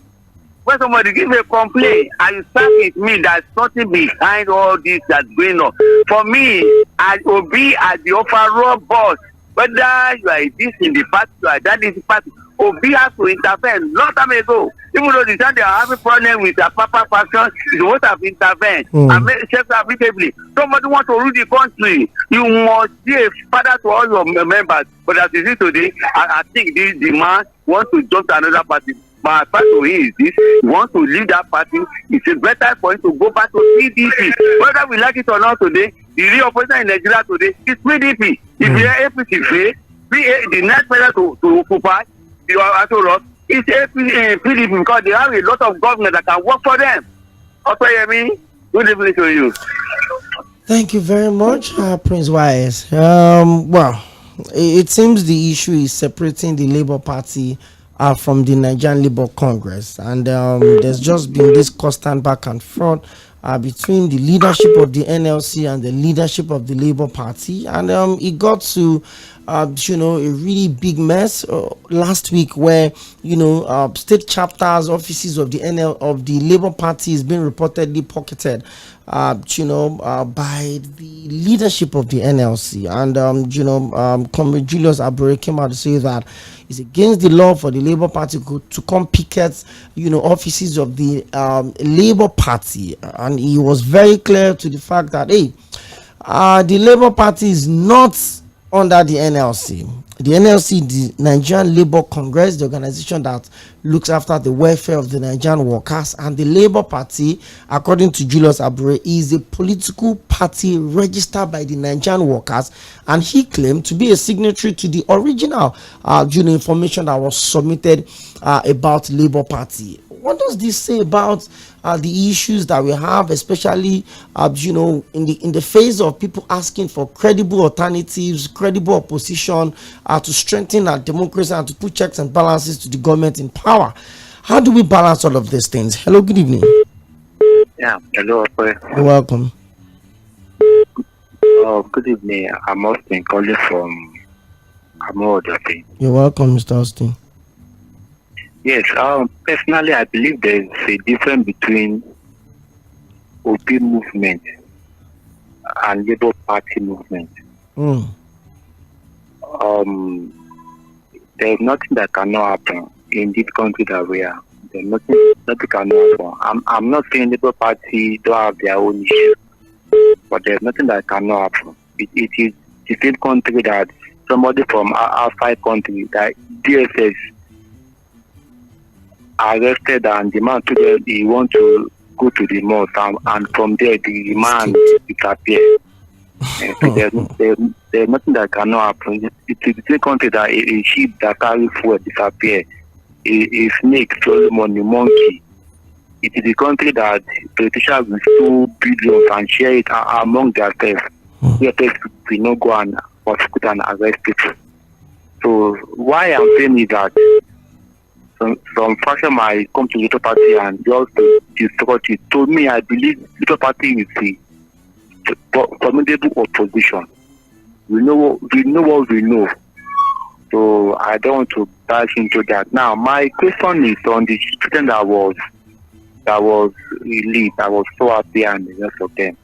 When somebody gives a complaint and you start with me, there's something behind all this that's going on. For me, I will be at the overall boss. Whether you are this in the party, you are that in the party, Obi has to intervene. Long time ago, even though the time they are having problem with the Papa faction, they won't have intervened and make steps immediately. Somebody want to rule the country, you must be a father to all your members. But as it is today, I think this man wants to jump to another party. My advice to him is this: you want to leave that party, it's a better for him to go back to PDP. Whether we like it or not today, the real opposition in Nigeria today is PDP. If the APC fail, the next person to occupy the Aso Rock, It's PDP because they have a lot of government that can work for them. Opeyemi, good evening to you. Thank you very much, Prince Wise. Well, it seems the issue is separating the Labour Party from the Nigerian Labour Congress, and there's just been this constant back and forth between the leadership of the NLC and the leadership of the Labour Party, and it got to a really big mess last week, where state chapters, offices of the Labour Party is being reportedly pocketed by the leadership of the NLC, and Comrade Julius Abure came out to say that it's against the law for the Labour Party to come picket offices of the Labour Party, and he was very clear to the fact that the Labour Party is not under the NLC. The NLC, the Nigerian Labour Congress, the organization that looks after the welfare of the Nigerian workers, and the Labour Party, according to Julius Abure, is a political party registered by the Nigerian workers, and he claimed to be a signatory to the original information that was submitted about Labour Party. What does this say about the issues that we have, especially in the face of people asking for credible alternatives, credible opposition to strengthen our democracy and to put checks and balances to the government in power? How do we balance all of these things? Hello, good evening. Yeah, hello. You're welcome. Good evening. I'm Austin calling from Amodati. You're welcome, Mr. Austin. Yes, personally, I believe there's a difference between OP movement and Labour Party movement. Mm. There's nothing that cannot happen in this country that we are. There's nothing cannot happen. I'm not saying Labour Party don't have their own issues, but there's nothing that cannot happen. It is the same country that somebody from outside country, that DSS, arrested, and the man told them he want to go to the mosque, and from there the man disappeared. So there's nothing that cannot happen. It is the same country that a sheep that carry food disappear, a snake stole money, monkey. It is the country that politicians will steal billions and share it among themselves. DSS will not go and prosecute and arrest people. So why I'm saying is that some fashion might come to Labour Party and just destroy it. To me, I believe Labour Party is the formidable opposition. We know what we know. So I don't want to dash into that. Now, my question is on the student that was released. I was so happy and the rest of them.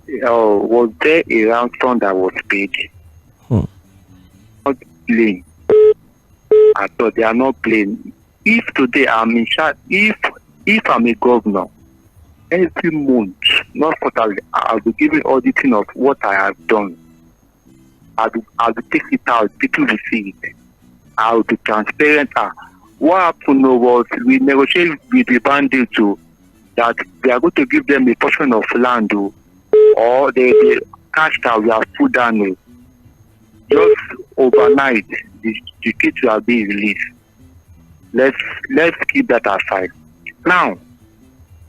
Was there a ransom that was paid? Not playing. I thought they are not playing. If today I'm in charge, if I'm a governor, every month, not quarterly, I'll be giving auditing of what I have done. I'll be taking it out. People will see it. I'll be transparent. What happened was we negotiated with the bandit too, that we are going to give them a portion of land or the cash that we have put down. Just overnight, the kids will be released. Let's keep that aside. Now,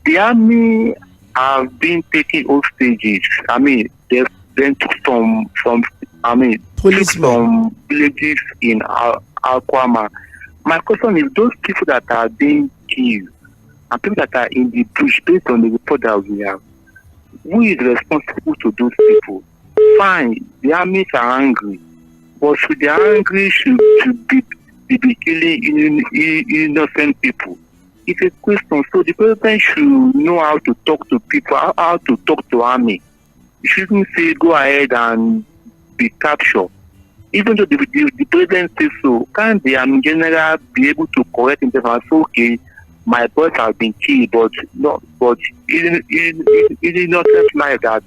the army have been taking hostages. I mean, they've been took from villages in Akwama. My question is, those people that are being killed and people that are in the bush, based on the report that we have, who is responsible to those people? Fine, the armies are angry, but should they angry should be killing innocent people? It's a question. So the president should know how to talk to people, how to talk to army. You shouldn't say go ahead and be captured. Even though the president says so, can't the army general be able to correct himself and say, okay, my boys have been killed, but it's not just life that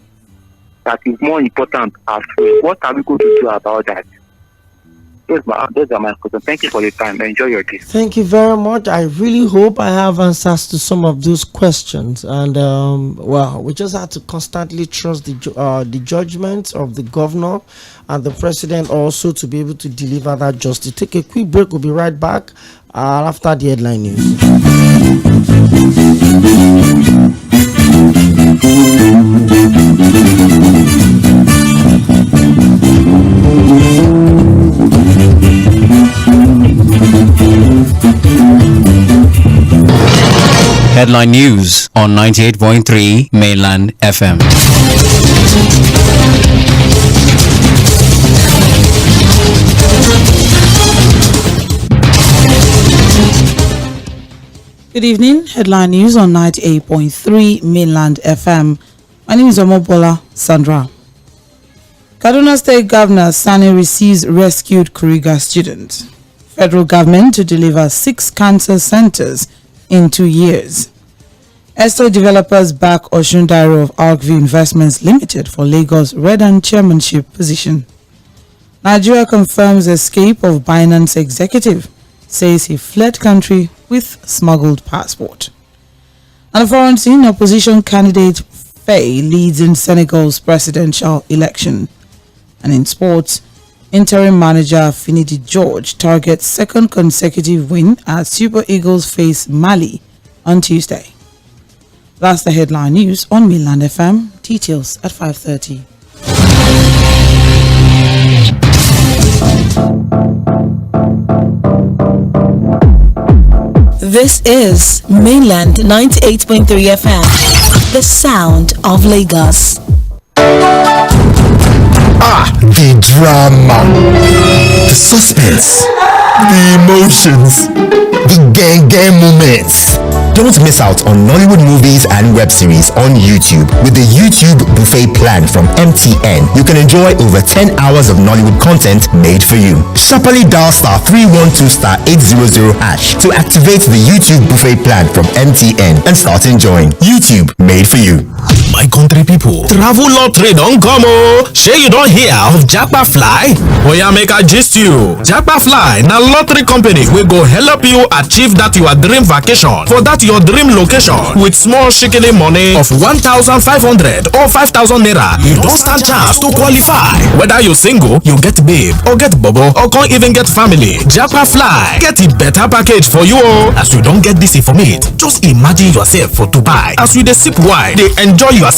is more important as well. What are we going to do about that? Those are my questions. Thank you for your time. Enjoy your day. Thank you very much. I really hope I have answers to some of those questions. And well, we just have to constantly trust the judgment of the governor and the president also to be able to deliver that justice. Take a quick break. We'll be right back after the headline news. Headline news on 98.3 Mainland FM. Good evening. Headline news on 98.3 Mainland FM. My name is Omobola Sandra. Kaduna State Governor Sani receives rescued Kuriga student. Federal government to deliver 6 cancer centers in 2 years. Estate developers back Oshundaro of Arkview Investments Limited for Lagos Red chairmanship position. Nigeria confirms escape of Binance executive. Says he fled country with smuggled passport. And a foreign scene, opposition candidate Faye leads in Senegal's presidential election. And in sports, interim manager Finidi George targets second consecutive win as Super Eagles face Mali on Tuesday. That's the headline news on Mainland FM. Details at 5:30. This is Mainland 98.3 FM, the sound of Lagos. The drama, the suspense, the emotions, the gang moments. Don't miss out on Nollywood movies and web series on YouTube with the YouTube Buffet plan from MTN. You can enjoy over 10 hours of Nollywood content made for you. Sharply dial *312*800# to activate the YouTube Buffet plan from MTN and start enjoying. YouTube made for you. My country people, travel lottery don't come oh. Sure you don't hear of Japa Fly? Oya make I gist you. Japa Fly na lottery company we go help you achieve that your dream vacation for that your dream location with small shikini money of 1,500 or 5,000 naira. You don't stand chance to qualify. Whether you single, you get babe or get bobo or can't even get family. Japa Fly get a better package for you oh. As you don't get this information, just imagine yourself for Dubai. As you dey sip wine, they enjoy yourself.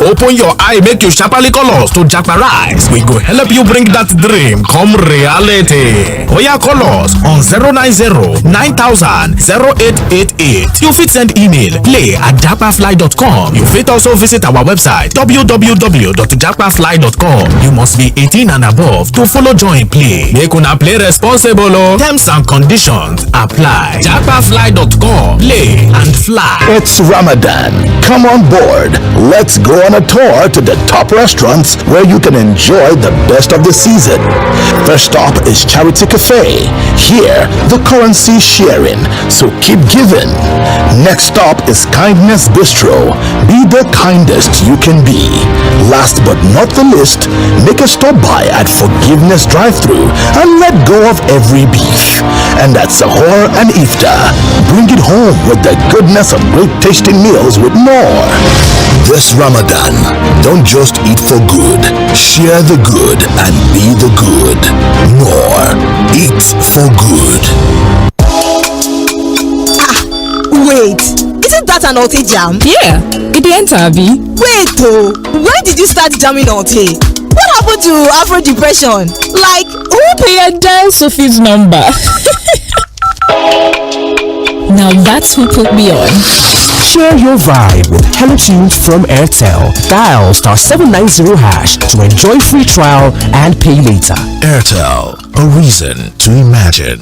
Open your eye, make you sharply colors to Japa Rice. We go help you bring that dream come reality. Oya colors on 090-9000-0888. You fit send email play@japafly.com. You fit also visit our website www.japafly.com. You must be 18 and above to follow join play. Make una play responsible oh. Terms and conditions apply. Japafly.com. Play and fly. It's Ramadan. Come on board. Let's go on a tour to the top restaurants where you can enjoy the best of the season. First stop is Charity Cafe. Here, the currency sharing, so keep giving. Next stop is Kindness Bistro. Be the kindest you can be. Last but not the least, make a stop by at Forgiveness Drive-Thru and let go of every beef. And at Sahur and Iftar, bring it home with the goodness of great tasting meals with more. This Ramadan, don't just eat for good. Share the good and be the good. More. Eat for good. Wait, isn't that an Alte jam? Yeah, it enter Abi. Wait oh, when did you start jamming Alte? What happened to Afro depression? Like, who paid dial Sophie's number? Now that's who put me on. Share your vibe with Hello Tunes from Airtel. Dial *790# to enjoy free trial and pay later. Airtel, a reason to imagine.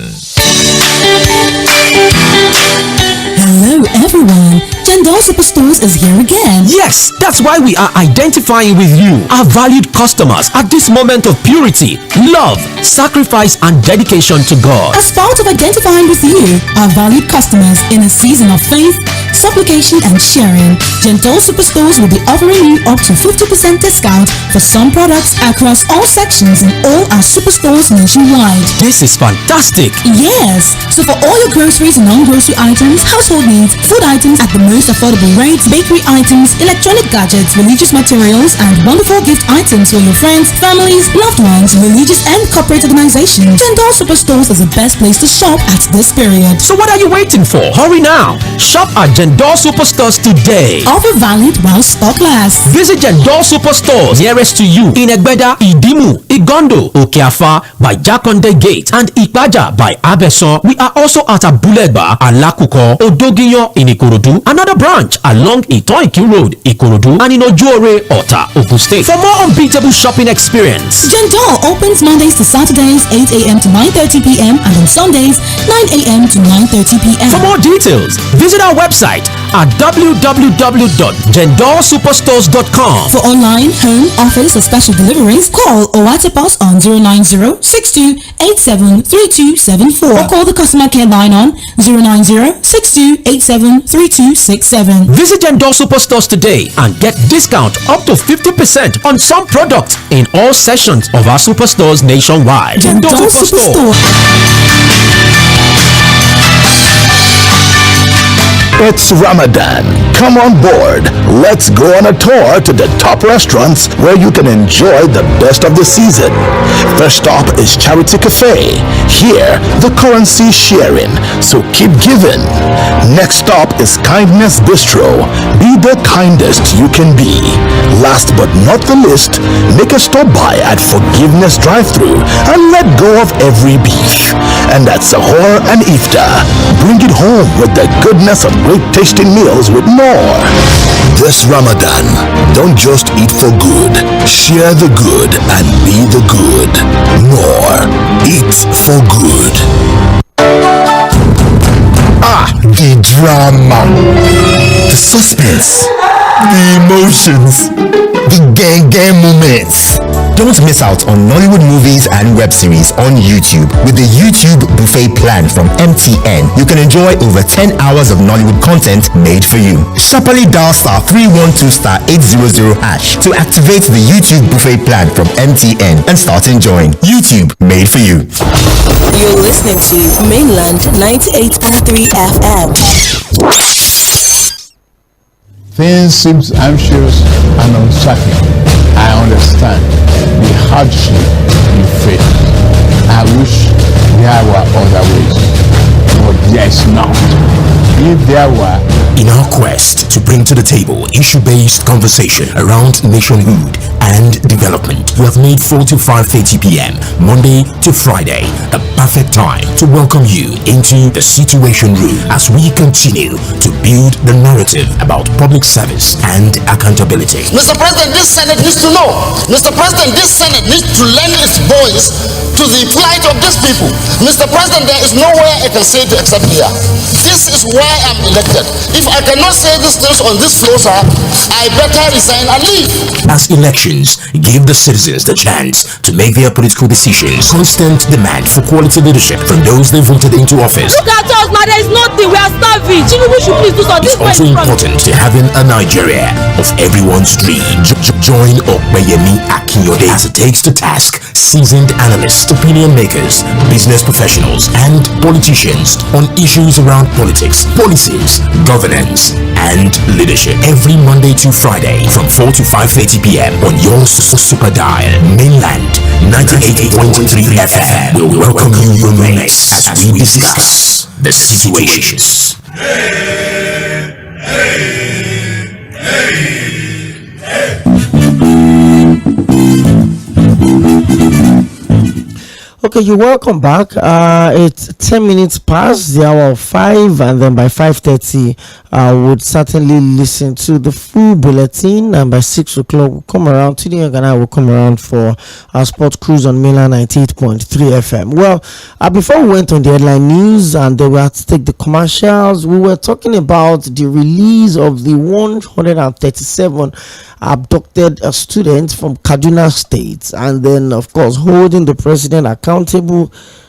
Hello everyone, Jendol Superstores is here again. Yes, that's why we are identifying with you, our valued customers, at this moment of purity, love, sacrifice, and dedication to God. As part of identifying with you, our valued customers, in a season of faith, supplication, and sharing, Jendol Superstores will be offering you up to 50% discount for some products across all sections in all our superstores nationwide. This is fantastic. Yes, so for all your groceries and non-grocery items, household needs, food items at the most affordable rates, bakery items, electronic gadgets, religious materials, and wonderful gift items for your friends, families, loved ones, religious and corporate organizations, Jendol Superstores is the best place to shop at this period. So what are you waiting for? Hurry now. Shop at Jendol Superstores today. Offer valid while stock lasts. Visit Jendol Superstores nearest to you in Egbeda, Idimu, Igondo, Okeafa by Jakonde Gate, and Ipaja by Abeson. We are also at Abulegba, Alakuko, Odogiyo in Ikorodu, another branch along Itoiki Road, Ikorodu, and in Ojuore, Ota, Ogun State. For more unbeatable shopping experience, Jendol opens Mondays to Saturdays 8 a.m. to 9:30 p.m. and on Sundays 9 a.m. to 9:30 p.m. For more details, visit our website at www.jendolsuperstores.com. For online, home, office, or special deliveries, call or WhatsApp us on 090-6287-3274 or call the customer care line on 090-6287-3267. Visit Jendol Superstores today and get discount up to 50% on some products in all sections of our superstores nationwide. Jendol Superstore. It's Ramadan. Come on board. Let's go on a tour to the top restaurants where you can enjoy the best of the season. First stop is Charity Cafe. Here, the currency is sharing, so keep giving. Next stop is Kindness Bistro. Be the kindest you can be. Last but not the least, make a stop by at Forgiveness Drive-Thru and let go of every beef. And at Sahur and Iftar, bring it home with the goodness of great tasting meals with more. This Ramadan, don't just eat for good. Share the good and be the good. More. Eat for good. The drama, the suspense, the emotions, the gang moments. Don't miss out on Nollywood movies and web series on YouTube with the YouTube Buffet plan from MTN. You can enjoy over 10 hours of Nollywood content made for you. Sharply dial *312*800# to activate the YouTube Buffet plan from MTN and start enjoying YouTube made for you. You're listening to Mainland 98.3 FM. Things seem anxious and uncertain. I understand the hardship you face. I wish there were other ways, but there's not. If there were, in our quest to bring to the table issue-based conversation around nationhood and development, we have made 4 to 5:30 p.m. Monday to Friday the perfect time to welcome you into the Situation Room as we continue to build the narrative about public service and accountability. Mr. President, this Senate needs to know. Mr. President, this Senate needs to lend its voice to the plight of these people. Mr. President, there is nowhere I can say it except here. This is why I'm elected. If I cannot say these things on this floor, sir, I better resign and leave. As elections give the citizens the chance to make their political decisions, constant demand for quality leadership from those they voted into office. Look at us, man, there is nothing. We are starving. Tinubu should please do something. It's also important to having a Nigeria of everyone's dream. Join Opeyemi Akinyode as it takes to task seasoned analysts, opinion makers, business professionals, and politicians on issues around politics, policies, governance, and leadership. Every Monday to Friday from 4 to 5:30 p.m. on your super dial. Mainland 98.3 FM will welcome you your next as we discuss the situations. Okay, Okay, you're welcome back. It's 10 minutes past the hour of 5, and then by 5:30, I would certainly listen to the full bulletin, and by 6 o'clock, we'll come around. Today, and I will come around for our sports cruise on Mainland 98.3 FM. Well, before we went on the headline news, and then we had to take the commercials, we were talking about the release of the 137 abducted students from Kaduna State, and then, of course, holding the president accountable.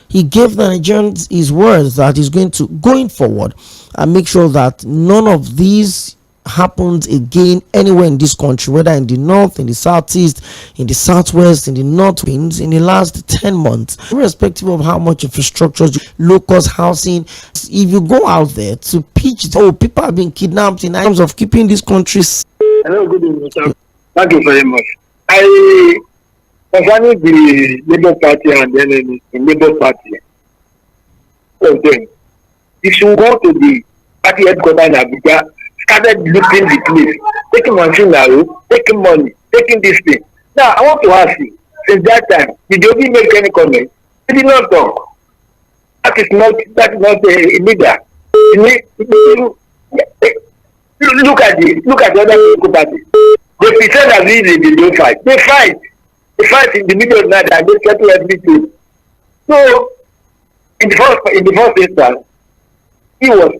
He gave the Nigerians his words that he's going to, going forward, and make sure that none of these happens again anywhere in this country, whether in the north, in the southeast, in the southwest, in the north winds, in the last 10 months, irrespective of how much infrastructure, low-cost housing. If you go out there to pitch, people have been kidnapped in terms of keeping these countries. Hello, good evening, sir. Thank you very much. Concerning the Labour Party and the enemy in Labour Party, if you go to the party headquarters in Abuja, started looting the place, taking machine now, taking money, taking this thing. Now, I want to ask you, since that time, did you even make any comment? He did not talk. That is not a leader. Look at the other political parties. They pretend as if they don't fight. They fight. They fight in the middle of the night and they settle everything. So, in the first instance, he was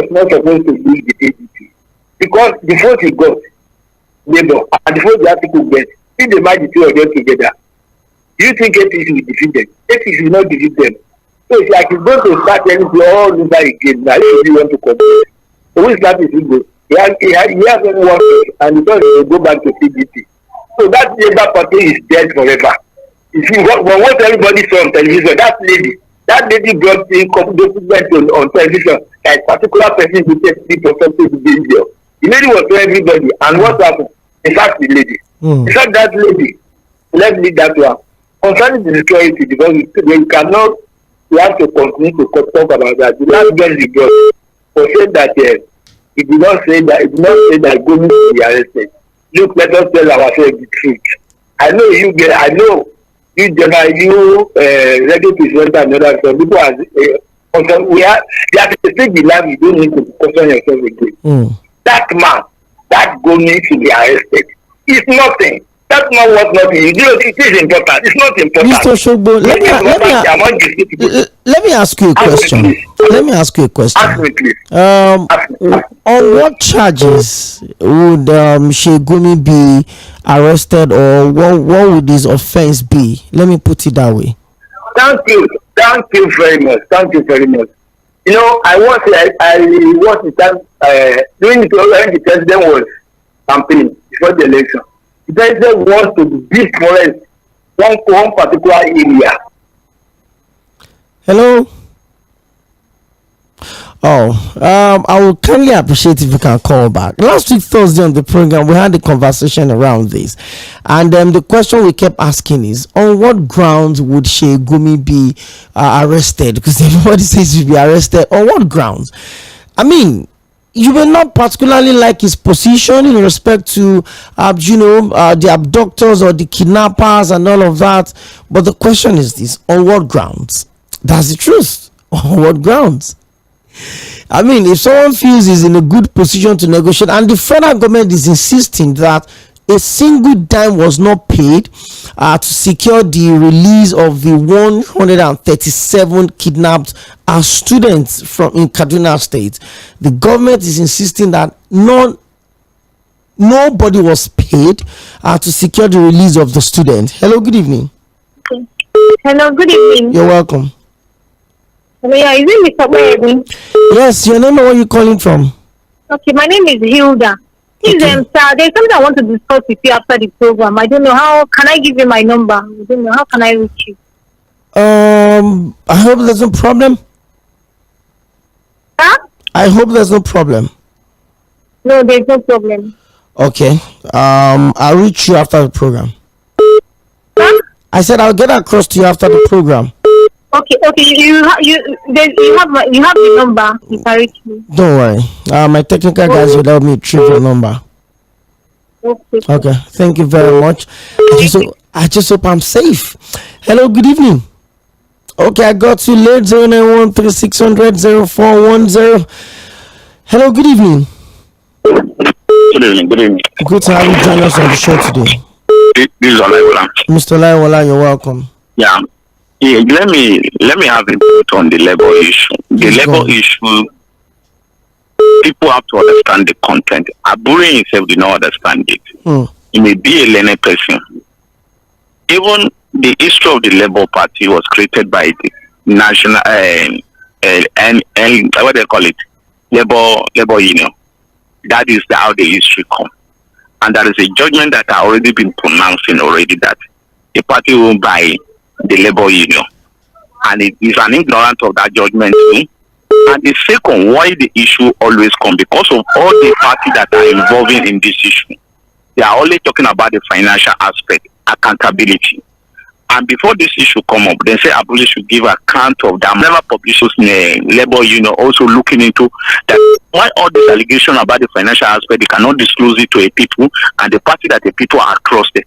not supposed to leave the ADP because the vote he got, Labour, and the vote the article get, if they match the two of them together, do you think APC will defeat them? APC will not defeat them. So it's like he's going to start anything all over again now if you want to compete. So which that is good. He has only one person and he thought he will go back to PDP. So that Labour Party is dead forever. You see, what everybody saw on television, that lady brought in documents on television that a particular person who takes people something to be there. The lady was to everybody, and what happened? In fact, the lady. In fact, that lady, let's leave that one. Concerning the security, because we have to continue to talk about that. The last girl he got was saying that he did not say that Gomi will be arrested. Look, let us tell ourselves the truth. I know you radio presenter and other some people have they have to take the life. You don't need to question yourself again. That man, that Gomi should be arrested. It's nothing. That's not what nothing. You do it is important. It's not important. Mr. Shogbo, let me ask you a question. Let me ask you a question. Ask me, please. On what charges would Gomi be arrested, or what would his offense be? Let me put it that way. Thank you very much. You know, I watched the time during the president was campaign before the election. The president wants to disforest one particular area. Hello. I would kindly appreciate if you can call back. Last week Thursday on the program, we had a conversation around this, and the question we kept asking is, on what grounds would Gomi be arrested? Because everybody says he'll be arrested. On what grounds? I mean, you may not particularly like his position in respect to the abductors or the kidnappers and all of that, but the question is this: on what grounds? That's the truth. On what grounds? I mean, if someone feels he's in a good position to negotiate, and the federal government is insisting that a single dime was not paid to secure the release of the 137 kidnapped students in Kaduna State, the government is insisting that nobody was paid to secure the release of the students. Hello, good evening. Hello, good evening. You're welcome. Yeah, is it Mr. Opeyemi? Yes, your name and where you calling from? Okay, my name is Hilda. Please, sir, there's something I want to discuss with you after the program. I don't know how. Can I give you my number? I don't know. How can I reach you? I hope there's no problem. Huh? I hope there's no problem. No, there's no problem. Okay. I'll reach you after the program. Huh? I said I'll get across to you after the program. Okay. You have the number. You can reach me. Don't worry. My technical guys will help me retrieve your number. Okay. Thank you very much. I just hope I'm safe. Hello. Good evening. Okay, I got you late. 0913-600-0410. Hello, good evening. Good evening. Good evening. Good to have you join us on the show today. This is Olaiwola. Mr. Olaiwola, you're welcome. Yeah. Let me have a point on the labor issue. The labor issue, people have to understand the content. Abure himself did not understand it. He may be a learned person. Even the history of the Labour Party was created by the national what they call it, labor union. That is how the history come, and there is a judgment that has already been pronounced already that the party owned by the labor union, and it is an ignorance of that judgment too. And the second, why the issue always come, because of all the parties that are involving in this issue, they are only talking about the financial aspect, accountability. And before this issue come up, they say Abuja should give account of that. Never publishes labor union also looking into that. Why all this allegation about the financial aspect, they cannot disclose it to a people, and the party that the people are trusted.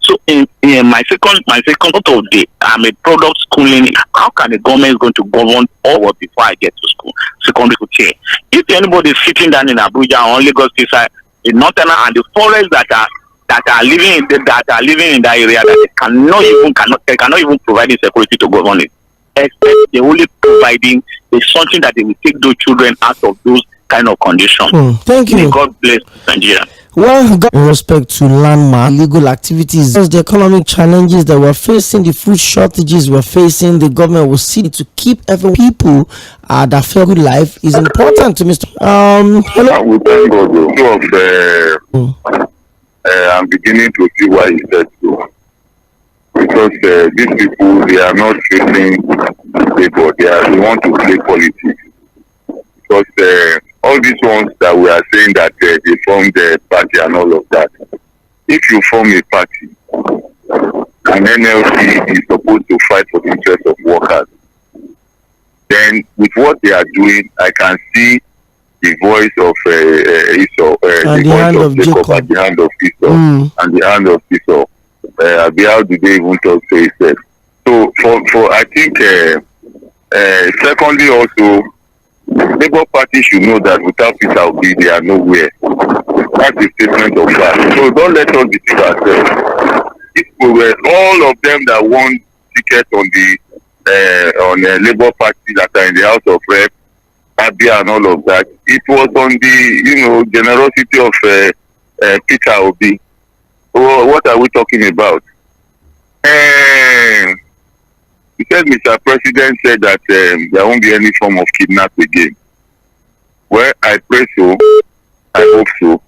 So in my second thought of the I'm a product schooling. How can the government is going to govern all before I get to school? Secondary school chair. If anybody is sitting down in Abuja or on Lagos side, in Northern and the forests that are living in that area that they cannot even provide security to govern it. Except they only providing something that they will take those children out of those kind of conditions. Thank you. May God bless Nigeria. Well, in respect to landmark legal activities, the economic challenges that we're facing, the food shortages we're facing, the government will see to keep every people that feel good life is important to Mr. Hello. We thank God. I'm beginning to see why he said so. Because these people, they are not facing labor, they want to play politics. Because all these ones that we are saying that they form the party and all of that, if you form a party, an NLC is supposed to fight for the interest of workers, then with what they are doing, I can see the voice of Esau, the voice of Jacob at the hand of Esau, and the hand of Esau. How do they even talk to himself? So, for I think, secondly also, Labour Party should know that without Peter Obi, they are nowhere. That's a statement of fact. So don't let us deceive ourselves. If we were all of them that won tickets on the Labour Party that are in the House of Rep, Abia and all of that, it was on the generosity of Peter Obi. Oh, what are we talking about? He said Mr. President said that there won't be any form of kidnap again. Well, I pray so. I hope so.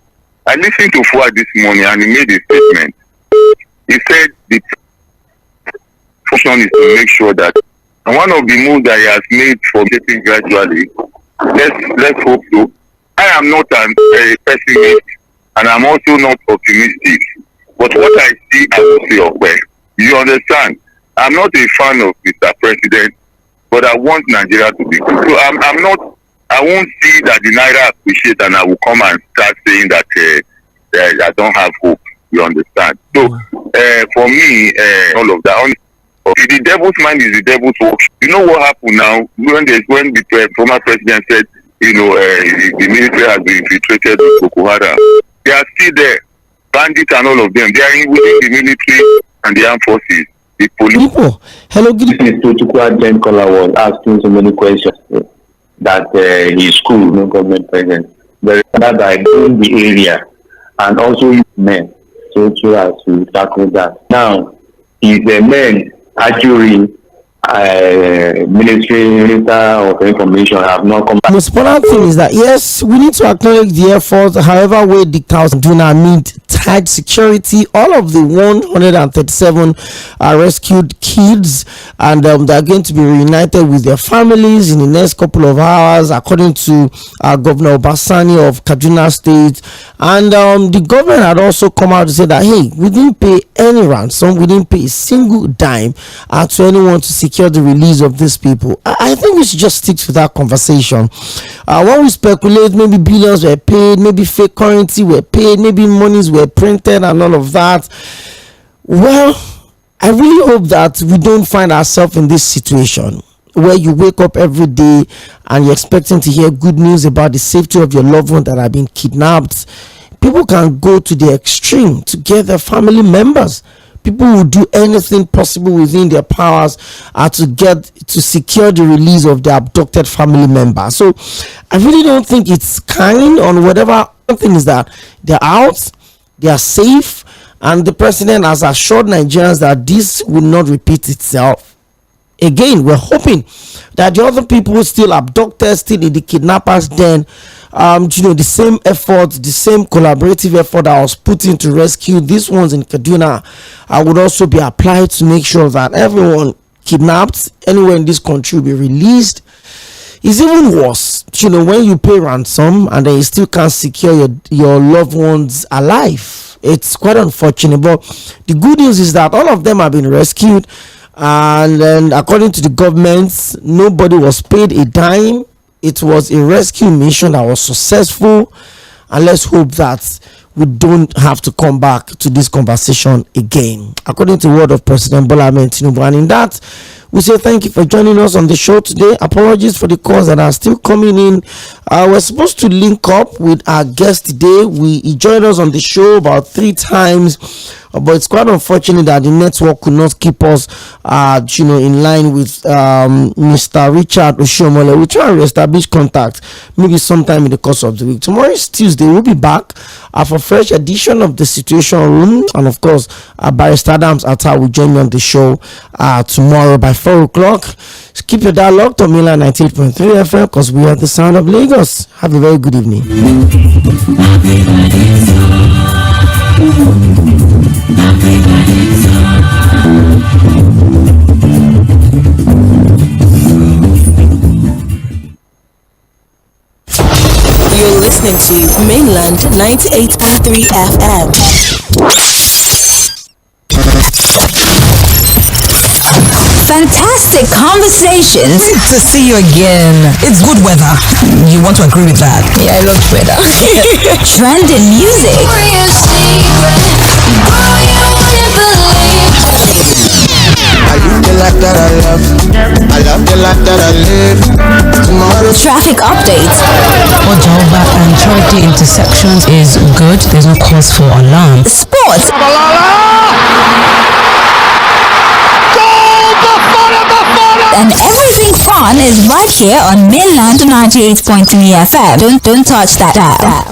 I listened to Fuad this morning and he made a statement. He said the function is to make sure that one of the moves that he has made for getting gradually, let's hope so. I am not a pessimist and I'm also not optimistic. But what I see, I will say, okay, you understand? I'm not a fan of Mr. President, but I want Nigeria to be good. So I won't see that the Naira appreciate and I will come and start saying that I don't have hope. You understand? So for me, all of that. The devil's mind is the devil's work. You know what happened now when the former president said, the military has been infiltrated with Boko Haram. They are still there, bandits and all of them. They are within the military and the armed forces. The police. People, hello, good evening. Tᴏɪᴛᴛᴇʀ Caller was asking so many questions that his school, no government present, but that by in the area and also men, so as to tackle that. Now, if the men actually Minister of Information have not come back. The most important thing is that yes, we need to acknowledge the efforts. However, we dictates do not meet tight security. All of the 137 rescued kids, and they are going to be reunited with their families in the next couple of hours, according to Governor Obasani of Kaduna State. And the government had also come out to say that hey, we didn't pay any ransom, we didn't pay a single dime to anyone to secure the release of these people. I think we should just stick to that conversation. When we speculate, maybe billions were paid, maybe fake currency were paid, maybe monies were printed and all of that. Well, I really hope that we don't find ourselves in this situation where you wake up every day and you're expecting to hear good news about the safety of your loved one that have been kidnapped. People can go to the extreme to get their family members. People will do anything possible within their powers to secure the release of their abducted family member. So I really don't think it's kind on whatever. One thing is that they're out, they are safe, and the president has assured Nigerians that this will not repeat itself. Again, we're hoping that the other people still abducted, still in the kidnappers' den, the same effort, the same collaborative effort that was put in to rescue these ones in Kaduna would also be applied to make sure that everyone kidnapped anywhere in this country will be released. It's even worse, when you pay ransom and then you still can't secure your loved ones alive. It's quite unfortunate, but the good news is that all of them have been rescued. And then according to the government, nobody was paid a dime. It was a rescue mission that was successful, and let's hope that we don't have to come back to this conversation again, according to the word of President Bola Ahmed Tinubu. And in that, we say thank you for joining us on the show today. Apologies for the calls that are still coming in. We're supposed to link up with our guest today. He joined us on the show about 3 times, but it's quite unfortunate that the network could not keep us, in line with Mr. Richard Oshomole. We'll try and reestablish contact maybe sometime in the course of the week. Tomorrow is Tuesday. We'll be back for a fresh edition of the Situation Room, and of course, Barrister Adams Atta will join me on the show tomorrow by 4 o'clock. So keep your dialogue to Milan 98.3 FM, because we are the sound of Lagos. Have a very good evening. You're listening to Mainland 98.3 FM. Fantastic conversations. Great to see you again. It's good weather. You want to agree with that? Yeah, I love weather. Trending music. I live the life that I love. I love the life that I live. Tomorrow. Traffic updates. Ojoba and Chority intersections is good. There's no cause for alarm. Sports. And everything fun is right here on Mainland 98.3 FM. Don't touch that dial.